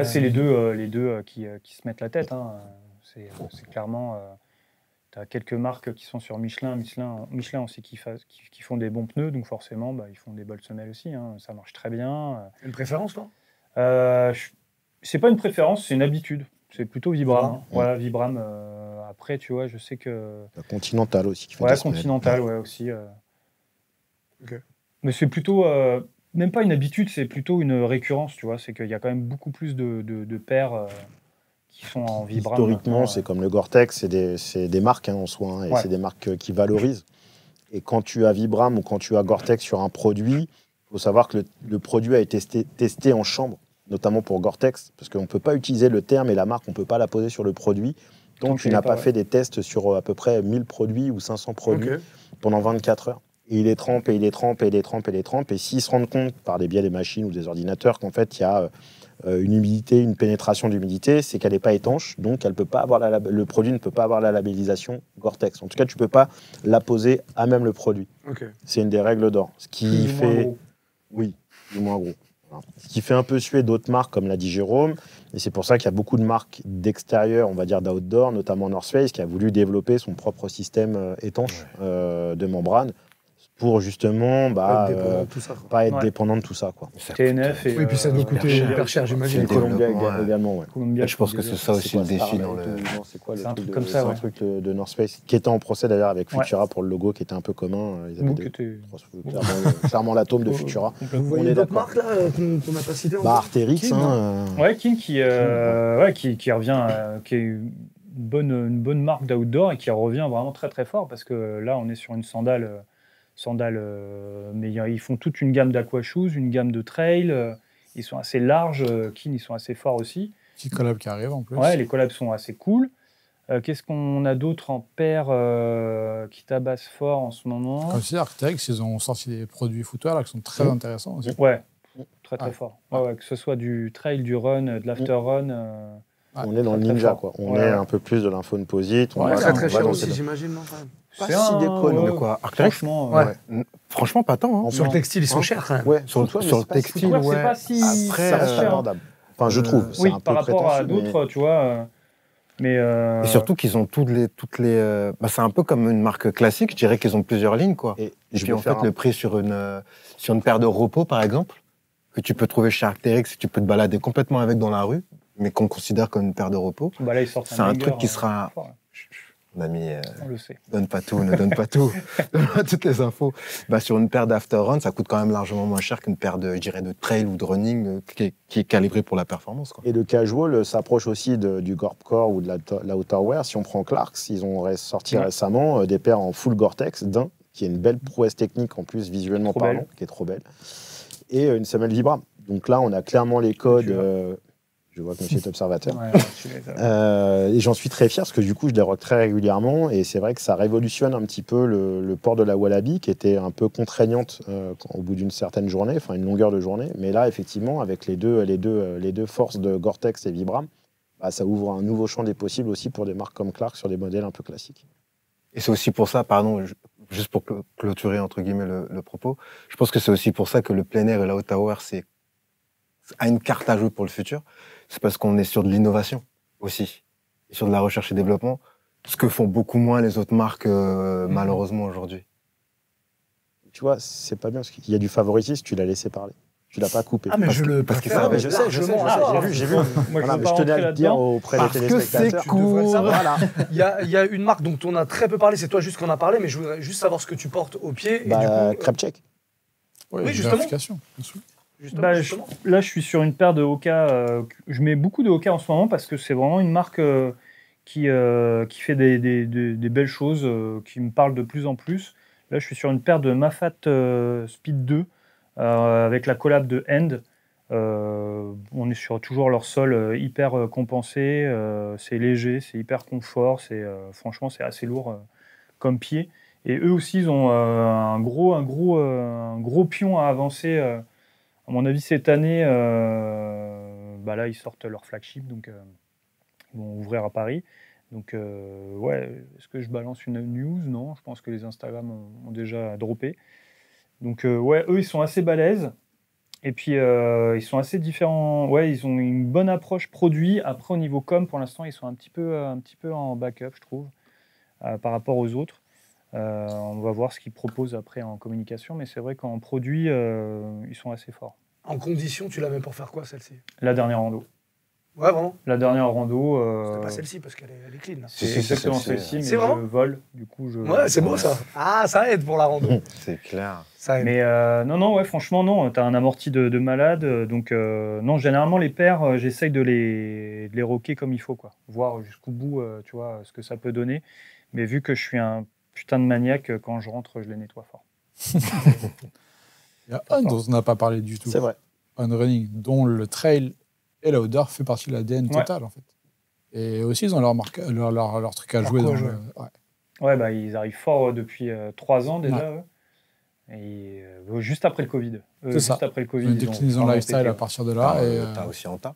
C'est les deux qui se mettent la tête. Hein. C'est clairement... tu as quelques marques qui sont sur Michelin. Michelin aussi qui font des bons pneus, donc forcément, ils font des bonnes semelles aussi. Hein. Ça marche très bien. Une préférence, toi? C'est pas une préférence, c'est une habitude. C'est plutôt Vibram. Hein. Voilà, Vibram. Après, tu vois, je sais que... La Continental aussi qui fait des semelles. Continental, aussi. Okay. Mais c'est plutôt... même pas une habitude, c'est plutôt une récurrence, tu vois. C'est qu'il y a quand même beaucoup plus de paires qui sont en Vibram. Historiquement, c'est comme le Gore-Tex, c'est des marques en soi, hein, et c'est des marques qui valorisent. Et quand tu as Vibram ou quand tu as Gore-Tex sur un produit, il faut savoir que le produit a été testé en chambre, notamment pour Gore-Tex, parce qu'on ne peut pas utiliser le terme et la marque, on ne peut pas la poser sur le produit. Donc tu n'as pas fait des tests sur à peu près 1000 produits ou 500 produits pendant 24 heures. Et il les trempe, et il les trempe, et il les trempe, et il les trempe. Et s'ils se rendent compte, par les biais des machines ou des ordinateurs, qu'en fait, il y a une humidité, une pénétration d'humidité, c'est qu'elle n'est pas étanche. Donc, elle peut pas avoir le produit ne peut pas avoir la labellisation Gore-Tex. En tout cas, tu ne peux pas l'apposer à même le produit. C'est une des règles d'or. Ce qui fait... Oui, du moins gros. Voilà. Ce qui fait un peu suer d'autres marques, comme l'a dit Jérôme. Et c'est pour ça qu'il y a beaucoup de marques d'extérieur, on va dire d'outdoor, notamment North Face, qui a voulu développer son propre système étanche de membrane pour justement pas être dépendant de tout ça. Quoi. TNF et... Oui, puis ça doit coûter hyper cher, j'imagine. Columbia également, je pense que c'est ça aussi le défi dans le... C'est un truc comme ça, un truc de North Face, qui était en procès d'ailleurs avec Futura pour le logo, qui était un peu commun. Ils avaient clairement l'atome de Futura. Vous voyez d'autres marques là qu'on n'a pas citées? Arc'teryx. King qui revient, qui est une bonne marque d'outdoor et qui revient vraiment très très fort, parce que là on est sur une sandale, mais ils font toute une gamme d'aqua shoes, une gamme de trail, ils sont assez larges, King ils sont assez forts aussi. Petits collabs qui arrivent en plus. Ouais, les collabs sont assez cool. Qu'est-ce qu'on a d'autre en paire qui tabasse fort en ce moment? Comme si Arc'teryx, ils ont sorti des produits footwear là, qui sont très intéressants aussi. Ouais, très très fort. Ouais, que ce soit du trail, du run, de l'after-run. On est dans le ninja, quoi. On est un peu plus de l'info-composite. Très cher aussi, j'imagine, non? Pas si déconnant. Quoi, Arc'teryx, franchement, pas tant. Hein. Sur le textile, ils sont chers, quand même. Ouais, sur le textile, c'est pas si... Après, ça reste abordable. Enfin, je trouve. Oui, par rapport à d'autres, tu vois... Mais Et surtout qu'ils ont toutes les c'est un peu comme une marque classique, je dirais qu'ils ont plusieurs lignes, quoi. Et puis en fait, le prix sur une paire de repos, par exemple, que tu peux trouver chez Arc'teryx, tu peux te balader complètement avec dans la rue, mais qu'on considère comme une paire de repos. Là, c'est un truc qui sera... Mon ami, on le sait. Donne pas tout, ne donne pas tout. Donne-moi toutes les infos. Sur une paire d'after-run, ça coûte quand même largement moins cher qu'une paire de trail ou de running qui est calibrée pour la performance. Quoi. Et le casual s'approche aussi du Gore-Core ou de la outerwear. Si on prend Clarks, ils ont sorti récemment des paires en full Gore-Tex, qui est une belle prouesse technique en plus, visuellement parlant, qui est trop belle, et une semelle Vibram. Donc là, on a clairement les codes... Je vois que monsieur est observateur. Et j'en suis très fier parce que du coup, je les rock très régulièrement. Et c'est vrai que ça révolutionne un petit peu le port de la Wallaby, qui était un peu contraignante au bout d'une certaine journée, enfin une longueur de journée. Mais là, effectivement, avec les deux forces de Gore-Tex et Vibram, ça ouvre un nouveau champ des possibles aussi pour des marques comme Clark sur des modèles un peu classiques. Et c'est aussi pour ça, pardon, juste pour clôturer entre guillemets le propos, je pense que c'est aussi pour ça que le plein air et la outerwear, a une carte à jouer pour le futur. C'est parce qu'on est sur de l'innovation aussi, et sur de la recherche et développement, ce que font beaucoup moins les autres marques malheureusement aujourd'hui. Tu vois, c'est pas bien, parce qu'il y a du favoritisme, tu l'as laissé parler. Tu l'as pas coupé. Ah, mais je le préfère. Je sais, j'ai vu. Voilà, mais je tenais à le dire auprès des téléspectateurs. Parce que c'est court. Voilà. Il y a une marque dont on a très peu parlé, c'est toi juste qu'on a parlé, mais je voudrais juste savoir ce que tu portes au pied. Crepcheck. Oui, justement. Là, je suis sur une paire de Hoka. Je mets beaucoup de Hoka en ce moment parce que c'est vraiment une marque qui fait des belles choses, qui me parle de plus en plus. Là, je suis sur une paire de Mafat Speed 2 avec la collab de End. On est sur toujours leur sol hyper compensé. C'est léger, c'est hyper confort. Franchement, c'est assez lourd comme pied. Et eux aussi, ils ont un gros pion à avancer. À mon avis, cette année, là, ils sortent leur flagship, donc ils vont ouvrir à Paris. Donc, est-ce que je balance une news? Non, je pense que les Instagram ont déjà droppé. Donc, eux, ils sont assez balèzes. Et puis, ils sont assez différents. Ouais, ils ont une bonne approche produit. Après, au niveau com, pour l'instant, ils sont un petit peu en backup, je trouve, par rapport aux autres. On va voir ce qu'ils proposent après en communication, mais c'est vrai qu'en produit, ils sont assez forts. En condition, tu l'as même pour faire quoi, celle-ci? La dernière rando. Ouais, vraiment. La dernière rando. C'était pas celle-ci parce qu'elle est clean. Là. C'est exactement celle-ci, mais je vole. Du coup, Ouais, c'est beau ça. Ah, ça aide pour la rando. C'est clair. Ça aide. Mais non, ouais, franchement, non. T'as un amorti de malade. Donc, non, généralement, les paires, j'essaye de les rocker comme il faut, quoi. Voir jusqu'au bout, tu vois, ce que ça peut donner. Mais vu que je suis un putain de maniaque, quand je rentre, je les nettoie fort. Il y a un dont on n'a pas parlé du tout. C'est vrai. On running, dont le trail et l'outdoor fait partie de l'ADN total, en fait. Et aussi, ils ont leur truc à jouer. Ouais, bah, ils arrivent fort depuis 3 ans déjà. Ouais. Et juste après le Covid. C'est ça. Juste après le Covid. Ils ont lifestyle à partir de là. T'as aussi Anta.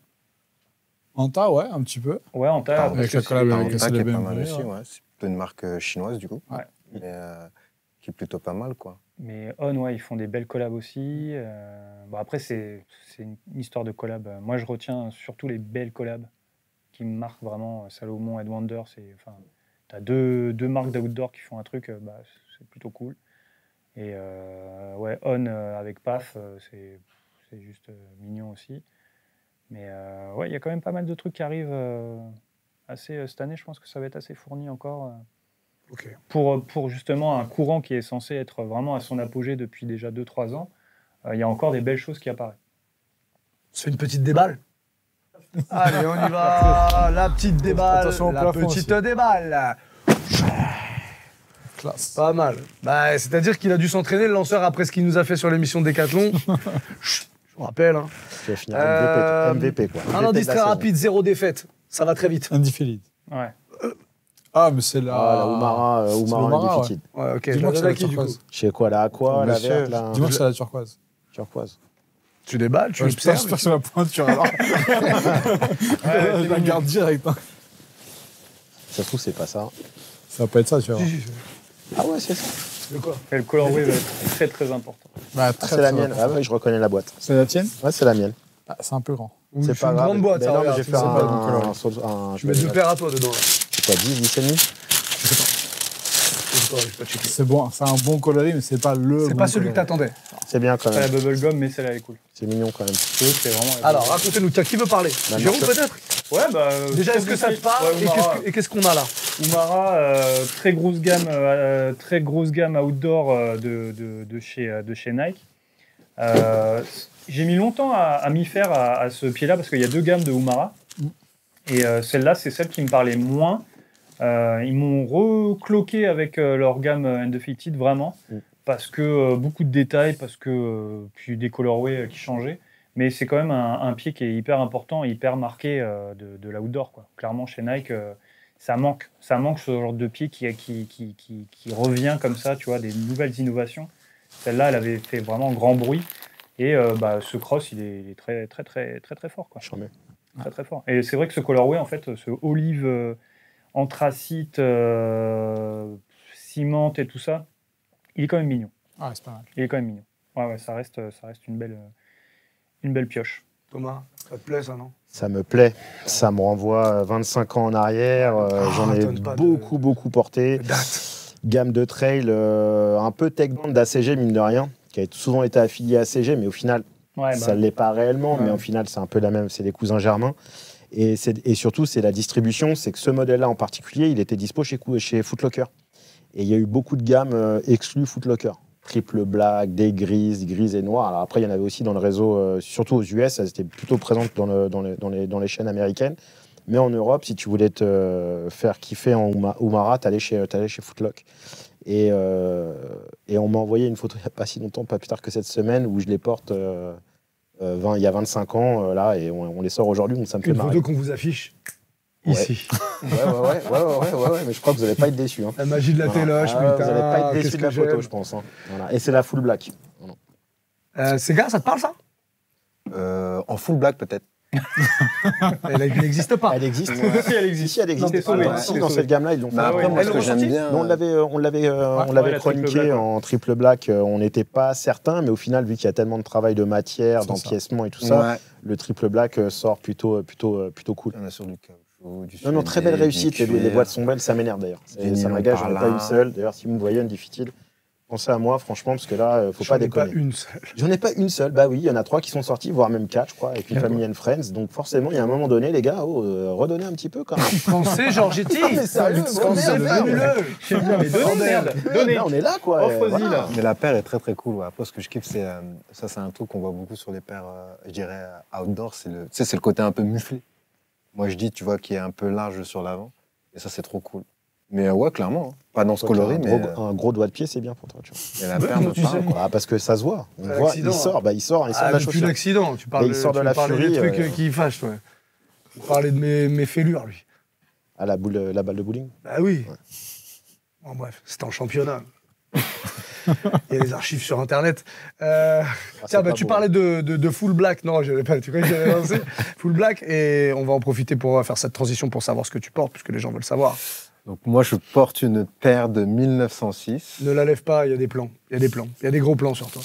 Anta, ouais, un petit peu. Ouais, Anta. Avec la collab avec Anta qui est pas mal aussi, ouais. C'est plutôt une marque chinoise, du coup. Ouais. Mais qui est plutôt pas mal, quoi. Mais On, ouais, ils font des belles collabs aussi. Bon, après, c'est une histoire de collab. Moi, je retiens surtout les belles collabs qui me marquent vraiment. Salomon, Ed Wonder, t'as deux marques d'outdoor qui font un truc, c'est plutôt cool. Et ouais, On avec PAF, c'est juste mignon aussi. Mais ouais, il y a quand même pas mal de trucs qui arrivent cette année. Je pense que ça va être assez fourni encore. Okay. Pour justement un courant qui est censé être vraiment à son apogée depuis déjà 2-3 ans, il y a encore des belles choses qui apparaissent. C'est une petite déballe. Allez, on y va. La petite déballe. Attention au plafond aussi. Déballe. Classe. Pas mal. Bah, c'est-à-dire qu'il a dû s'entraîner, le lanceur, après ce qu'il nous a fait sur l'émission Décathlon. Je vous rappelle. Hein. Tu vas finir MVP, quoi. Un indice très rapide, 0 défaite. Ça va très vite. Undefeated. Ouais. Ah, mais c'est la... la Oumara Undefeated. Ouais, ok. Dis-moi que c'est la du coup. turquoise. Je sais quoi, la aqua, la verte, la... Dis-moi que c'est la turquoise. Turquoise. Tu déballes, tu observes. Je sur la pointure, alors. Je la garde direct. Hein. Ça se trouve, c'est pas ça. Ça va pas être ça, tu vois. Ah ouais, c'est ça. De quoi? Et le colorway va être très très important. Bah, c'est la mienne. Ah ouais, je reconnais la boîte. C'est la tienne? Ouais, c'est la mienne. Ah, c'est un peu grand. C'est pas une grave. grande boîte, ça. Non, mais Regarde, je vais faire un... Tu mets 2 paires à toi dedans. C'est quoi, 10 et demi? C'est bon, c'est un bon coloris, mais c'est pas le. C'est pas celui que t'attendais. C'est bien quand C'est même. la bubblegum, mais celle-là est cool. C'est mignon quand même. C'est vraiment. Alors, racontez-nous, tiens, qui veut parler? Jérôme, peut-être? Ouais, bah. Déjà, est-ce que ça te parle? Et qu'est-ce qu'on a là? Oumara, très grosse gamme outdoor de chez Nike. J'ai mis longtemps à m'y faire à ce pied-là parce qu'il y a 2 gammes de Oumara. Et celle-là, c'est celle qui me parlait moins. Ils m'ont recloqué avec leur gamme Undefeated, vraiment. Parce que beaucoup de détails, parce que puis des colorways qui changeaient. Mais c'est quand même un pied qui est hyper important, hyper marqué de l'outdoor, quoi. Clairement, chez Nike, ça manque ce genre de pied qui revient comme ça, tu vois, des nouvelles innovations. Celle-là, elle avait fait vraiment grand bruit. Et ce cross, il est très, très, très, très, très fort, quoi. Très, très fort. Et c'est vrai que ce colorway, en fait, ce olive anthracite, ciment et tout ça, il est quand même mignon. Ah, c'est pas mal. Il est quand même mignon. Ouais, ça reste une belle pioche. Thomas, ça te plaît ça, non? Ça me plaît. Ça me renvoie 25 ans en arrière. J'en ai beaucoup porté. Gamme de trail, un peu tech band d'ACG, mine de rien, qui a souvent été affilié à ACG, mais au final, ça ne l'est pas réellement. Mais au final, c'est un peu la même. C'est les cousins germains. Et surtout, c'est la distribution. C'est que ce modèle-là en particulier, il était dispo chez Foot Locker. Et il y a eu beaucoup de gammes exclues Foot Locker. Triple black, des grises et noires. Alors après, il y en avait aussi dans le réseau, surtout aux US, elles étaient plutôt présentes dans les chaînes américaines. Mais en Europe, si tu voulais te faire kiffer en Oumara, t'allais chez Foot Locker. Et on m'a envoyé une photo il n'y a pas si longtemps, pas plus tard que cette semaine, où je les porte il y a 25 ans, là, et on les sort aujourd'hui, donc ça me fait marrer. Une photo qu'on vous affiche ici. Ouais, mais je crois que vous n'allez pas être déçus. Hein. La magie de la téloche, putain. Vous n'allez pas être déçus de la photo, je pense. Hein. Voilà. Et c'est la full black. Ces gars, ça te parle, ça? En full black, peut-être. Elle n'existe pas. Elle existe. Si, elle existe. Si, elle existe. Dans cette gamme-là, ils l'ont fait. Après, moi, ce que j'aime bien... On l'avait chroniqué en triple black. On n'était pas certain, mais au final, vu qu'il y a tellement de travail de matière, d'empiècement et tout ça, le triple black sort plutôt cool. On a sur du caoutchouc, Non, très belle réussite. Les boîtes sont belles, ça m'énerve d'ailleurs. Ça m'engage, j'en ai pas une seule. D'ailleurs, si vous me voyez, Undefeated, Pensez à moi, franchement, parce que là, faut pas déconner. J'en ai pas une seule. J'en ai pas une seule. Bah oui, il y en a 3 qui sont sortis, voire même 4, je crois, avec une famille and friends. Donc forcément, il y a un moment donné, les gars, redonnez un petit peu quand même. Pensez, Georgetti. Mais sérieux, donnez. On est là, quoi. Offre-y, là. Mais la paire est très très cool. Ouais. Après, ce que je kiffe, c'est ça, c'est un truc qu'on voit beaucoup sur les paires, je dirais, outdoor. C'est le côté un peu musclé. Moi, je dis, tu vois, qui est un peu large sur l'avant. Et ça, c'est trop cool. Mais ouais, clairement. Hein. Pas dans ce coloris, mais. Un gros doigt de pied, c'est bien pour toi, tu vois. Et la paire me parle, quoi. Ah, parce que ça se voit. On voit, il sort de la chaussure. L'accident. Tu parles de la furie. Des trucs qui fâchent, toi. Vous parlez de mes fêlures, lui. Ah, la balle de bowling? Bah oui. Ouais. Bon, bref, c'était en championnat. Il y a des archives sur Internet. Tiens, tu parlais de Full Black. Non, je n'avais pas. Tu crois que j'avais lancé Full Black. Et on va en profiter pour faire cette transition pour savoir ce que tu portes, puisque les gens veulent savoir. Donc moi, je porte une paire de 1906. Ne la lève pas, il y a des plans. Il y a des gros plans sur toi.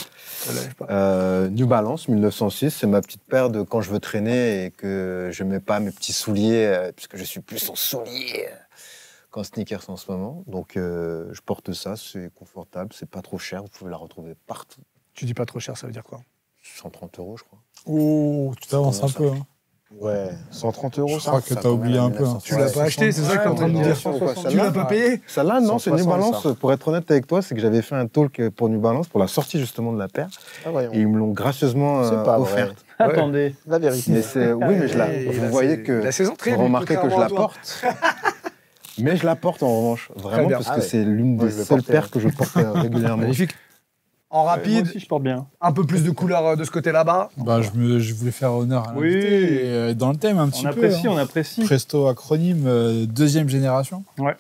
Ne la lève pas. New Balance 1906, c'est ma petite paire de quand je veux traîner et que je ne mets pas mes petits souliers, puisque je suis plus en souliers qu'en sneakers en ce moment. Donc je porte ça, c'est confortable, c'est pas trop cher, vous pouvez la retrouver partout. Tu dis pas trop cher, ça veut dire quoi? 130 €, je crois. Oh, tu t'avances un peu. Hein. Ouais, 130 €. Je crois que tu as oublié un peu. Hein. Tu l'as pas acheté, c'est ça que tu es en train de me dire. Tu l'as pas payé? Celle-là, non, c'est New Balance. Pour être honnête avec toi, c'est que j'avais fait un talk pour New Balance, pour la sortie justement de la paire. Et ils me l'ont gracieusement offerte. Attendez. La vérité. Mais oui, mais vous voyez que. Vous remarquez que je la porte. Mais je la porte en revanche, vraiment, parce que c'est l'une des seules paires que je porte régulièrement. Magnifique. En rapide, moi aussi, je porte bien. Un peu plus de couleur de ce côté là-bas. Je voulais faire honneur à l'invité. Et dans le thème un petit peu. On apprécie. Presto acronyme, 2e génération. Ouais.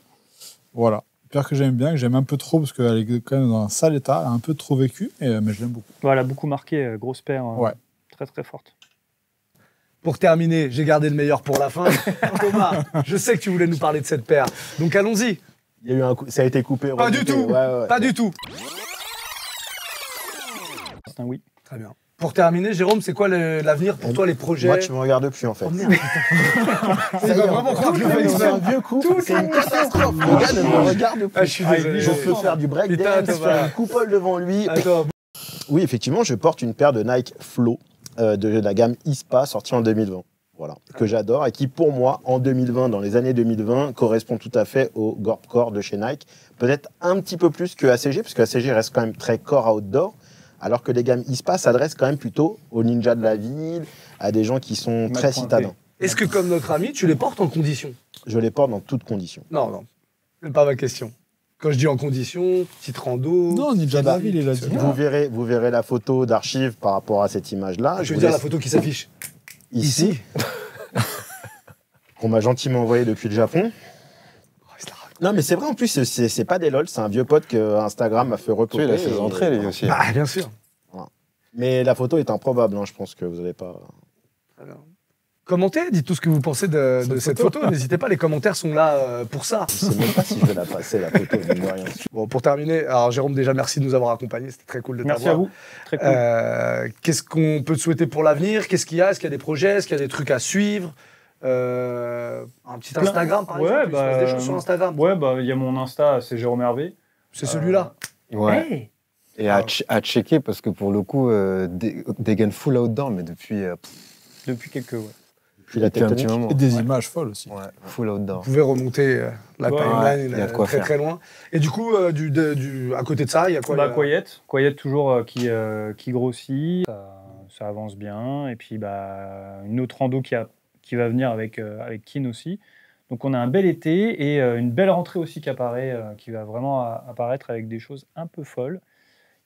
Voilà. Paire que j'aime bien, que j'aime un peu trop, parce qu'elle est quand même dans un sale état, elle a un peu trop vécu, mais je l'aime beaucoup. Ouais, elle a beaucoup marqué, grosse paire. Ouais. Très très forte. Pour terminer, j'ai gardé le meilleur pour la fin. Thomas, je sais que tu voulais nous parler de cette paire. Donc allons-y. Il y a eu ça a été coupé. Pas du tout. Pas du tout. C'est un oui. Très bien. Pour terminer, Jérôme, c'est quoi l'avenir pour toi, les projets? Moi, tu me regardes plus, en fait. Oh merde, ça va vraiment croire que je fais c'est un vieux coup. C'est une catastrophe. Le gars ne me regarde plus. Je suis désolé. Je peux faire du breakdance, faire une coupole devant lui. Attends. Oui, effectivement, je porte une paire de Nike Flow de la gamme ISPA, sortie en 2020. Voilà, que j'adore et qui, pour moi, en 2020, dans les années 2020, correspond tout à fait au Gorp Core de chez Nike. Peut-être un petit peu plus que ACG, parce que ACG reste quand même très core outdoor, alors que les gammes ISPA s'adressent quand même plutôt aux ninjas de la ville, à des gens qui sont très citadins. Est-ce que, comme notre ami, tu les portes en condition? Je les porte dans toutes conditions. Non, c'est pas ma question. Quand je dis en condition, petite rando... Non, ninja de la ville, il a dit. Vous verrez la photo d'archive par rapport à cette image-là. Je veux dire la photo qui s'affiche. Ici. Qu'on m'a gentiment envoyé depuis le Japon. Non, mais c'est vrai, en plus, c'est pas des lol, c'est un vieux pote que Instagram m'a fait reposter. Il a ses entrées, lui aussi. Ah, bien sûr. Voilà. Mais la photo est improbable, hein, je pense que vous n'avez pas... Alors, commentez, dites tout ce que vous pensez de cette photo. N'hésitez pas, les commentaires sont là pour ça. Je sais même pas si je vais la passer, la photo, de rien. Bon, pour terminer, alors Jérôme, déjà, merci de nous avoir accompagnés, c'était très cool de t'avoir. Merci à vous, très cool. Qu'est-ce qu'on peut te souhaiter pour l'avenir? Qu'est-ce qu'il y a? Est-ce qu'il y a des projets? Est-ce qu'il y a des trucs à suivre? Un petit Instagram, par exemple, il se passe des choses sur Instagram. Ouais, il y a mon Insta, c'est Jérôme Hervé. C'est celui-là. Ouais. Hey. Et à checker, parce que pour le coup, Degen full outdoor, mais depuis quelques... Ouais. Puis la tectonique. Et des images folles aussi. Ouais, full outdoor. Vous pouvez remonter la timeline très très loin. Et du coup, à côté de ça, il y a quoi? Quiet toujours qui grossit, ça avance bien. Et puis une autre rando qui va venir avec Kin aussi. Donc on a un bel été et une belle rentrée aussi qui apparaît, qui va vraiment apparaître avec des choses un peu folles.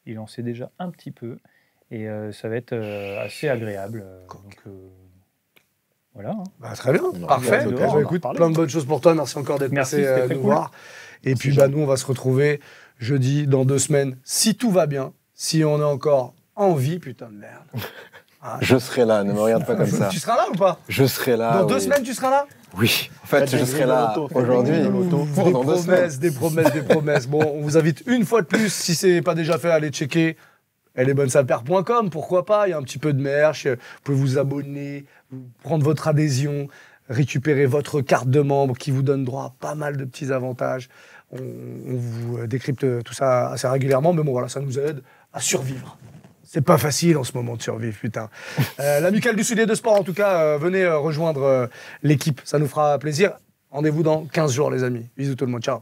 Il en sait déjà un petit peu. Et ça va être assez agréable. Donc, voilà. Hein. Très bien, parfait. Écoute, plein de bonnes choses pour toi. Merci encore d'être passé nous voir. Et puis nous, on va se retrouver jeudi dans 2 semaines, si tout va bien, si on est encore en vie, putain de merde. Je serai là, ne me regarde pas comme ça. Tu seras là ou pas? Je serai là. Dans 2 semaines, tu seras là? Oui, en fait, je serai là aujourd'hui. Des promesses. Bon, on vous invite une fois de plus, si c'est pas déjà fait, à aller checker ellestbonnesapaire.com, pourquoi pas, il y a un petit peu de merch, vous pouvez vous abonner, prendre votre adhésion, récupérer votre carte de membre qui vous donne droit à pas mal de petits avantages. On vous décrypte tout ça assez régulièrement, mais bon, voilà, ça nous aide à survivre. C'est pas facile en ce moment de survivre, putain. L'amicale du Soulier de Sport, en tout cas, venez rejoindre l'équipe, ça nous fera plaisir. Rendez-vous dans 15 jours, les amis. Bisous tout le monde, ciao.